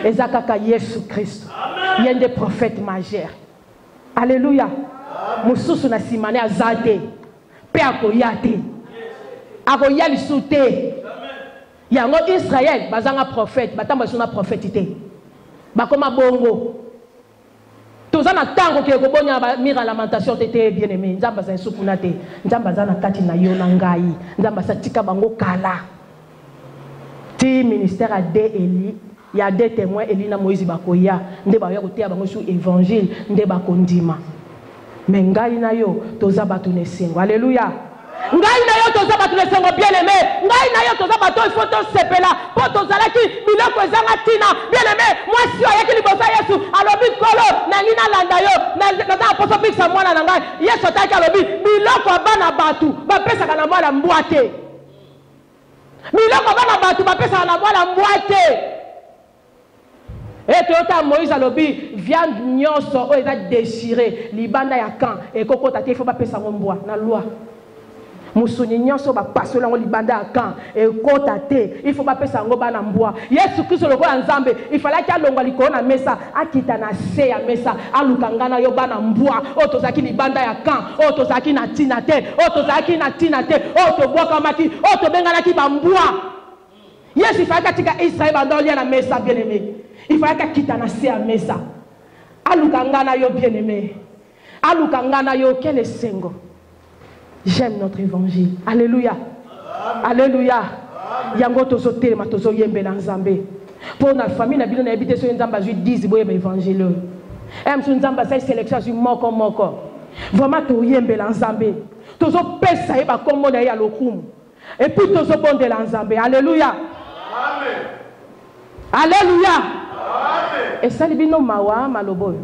Et là, kaka Yesu Christ. Il y a des prophètes majeurs. Alléluia. Moussoussou na simane azate. Pe akoyate. Akoyali souté. Il y a un Israël, bazanga prophète, batamba suna prophétité. Bakoma bongo. Tous en attendant que vous mira lamentation t'était bien aimé. Nzamba za sukunate. Nzamba za na kati na yo na ngai. Nzamba sa tika bango kala. Ti ministère a des Eli, il y a des témoins Eli na Moïse bakoya. Nde ba yo kotea bango sur évangile, nde ba kondima. Mais ngai na yo toza batu ne sengo. Alléluia. Ngai na yo toza batu ne sengo bien aimé. Ngai na yo toza batu il faut to sepela. Po toza la ki biloko ezanga tina bien aimé. Moi si ayaki libosa Yesu alobi kolo na ngina landa yo na za aposo bikisa mwana na ngai. Yesu ataki alobi biloko bana batu bapesa kana mwana mbwate. Biloko bana batu bapesa kana mwana mbwate. Et Toyota Moïse alobi viande nyonso o eza déchiré libanda ya camp et koko tate il faut pas pesa mbwa na loi. Musuni nyonso ba pasola ngo libanda ya camp et kota te il faut pas pesa ngo bana mbwa. Yesu Kristo lokola nzambe il fallait qu'il alongwa likolo na mesa akita na se ya mesa alukangana yo bana mbwa o tozaki libanda ya camp o tozaki na tina te o tozaki na tina te o to bwaka maki o to bengana ki ba mbwa. Yesu il fallait qu'il tika Israël bandolia na mesa bien aimé. Il fallait qu'il quitte na se ya mesa alukangana yo bien aimé. Alukangana yo quel sengo. J'aime notre évangile. Alléluia. Amen. Alléluia. Yango tozo telema tozo yembe na nzambe. Pour notre famille na bilo na habité so nzamba ju 10 boye évangile. Em so nzamba sa sélection su moko. Vraiment to yembe na nzambe. Tozo pesa e ba kombo na ya lokumu. Et puis tozo bonde la nzambe. Alléluia. Amen. Alléluia. Amen. Et ça libino mawa malobo.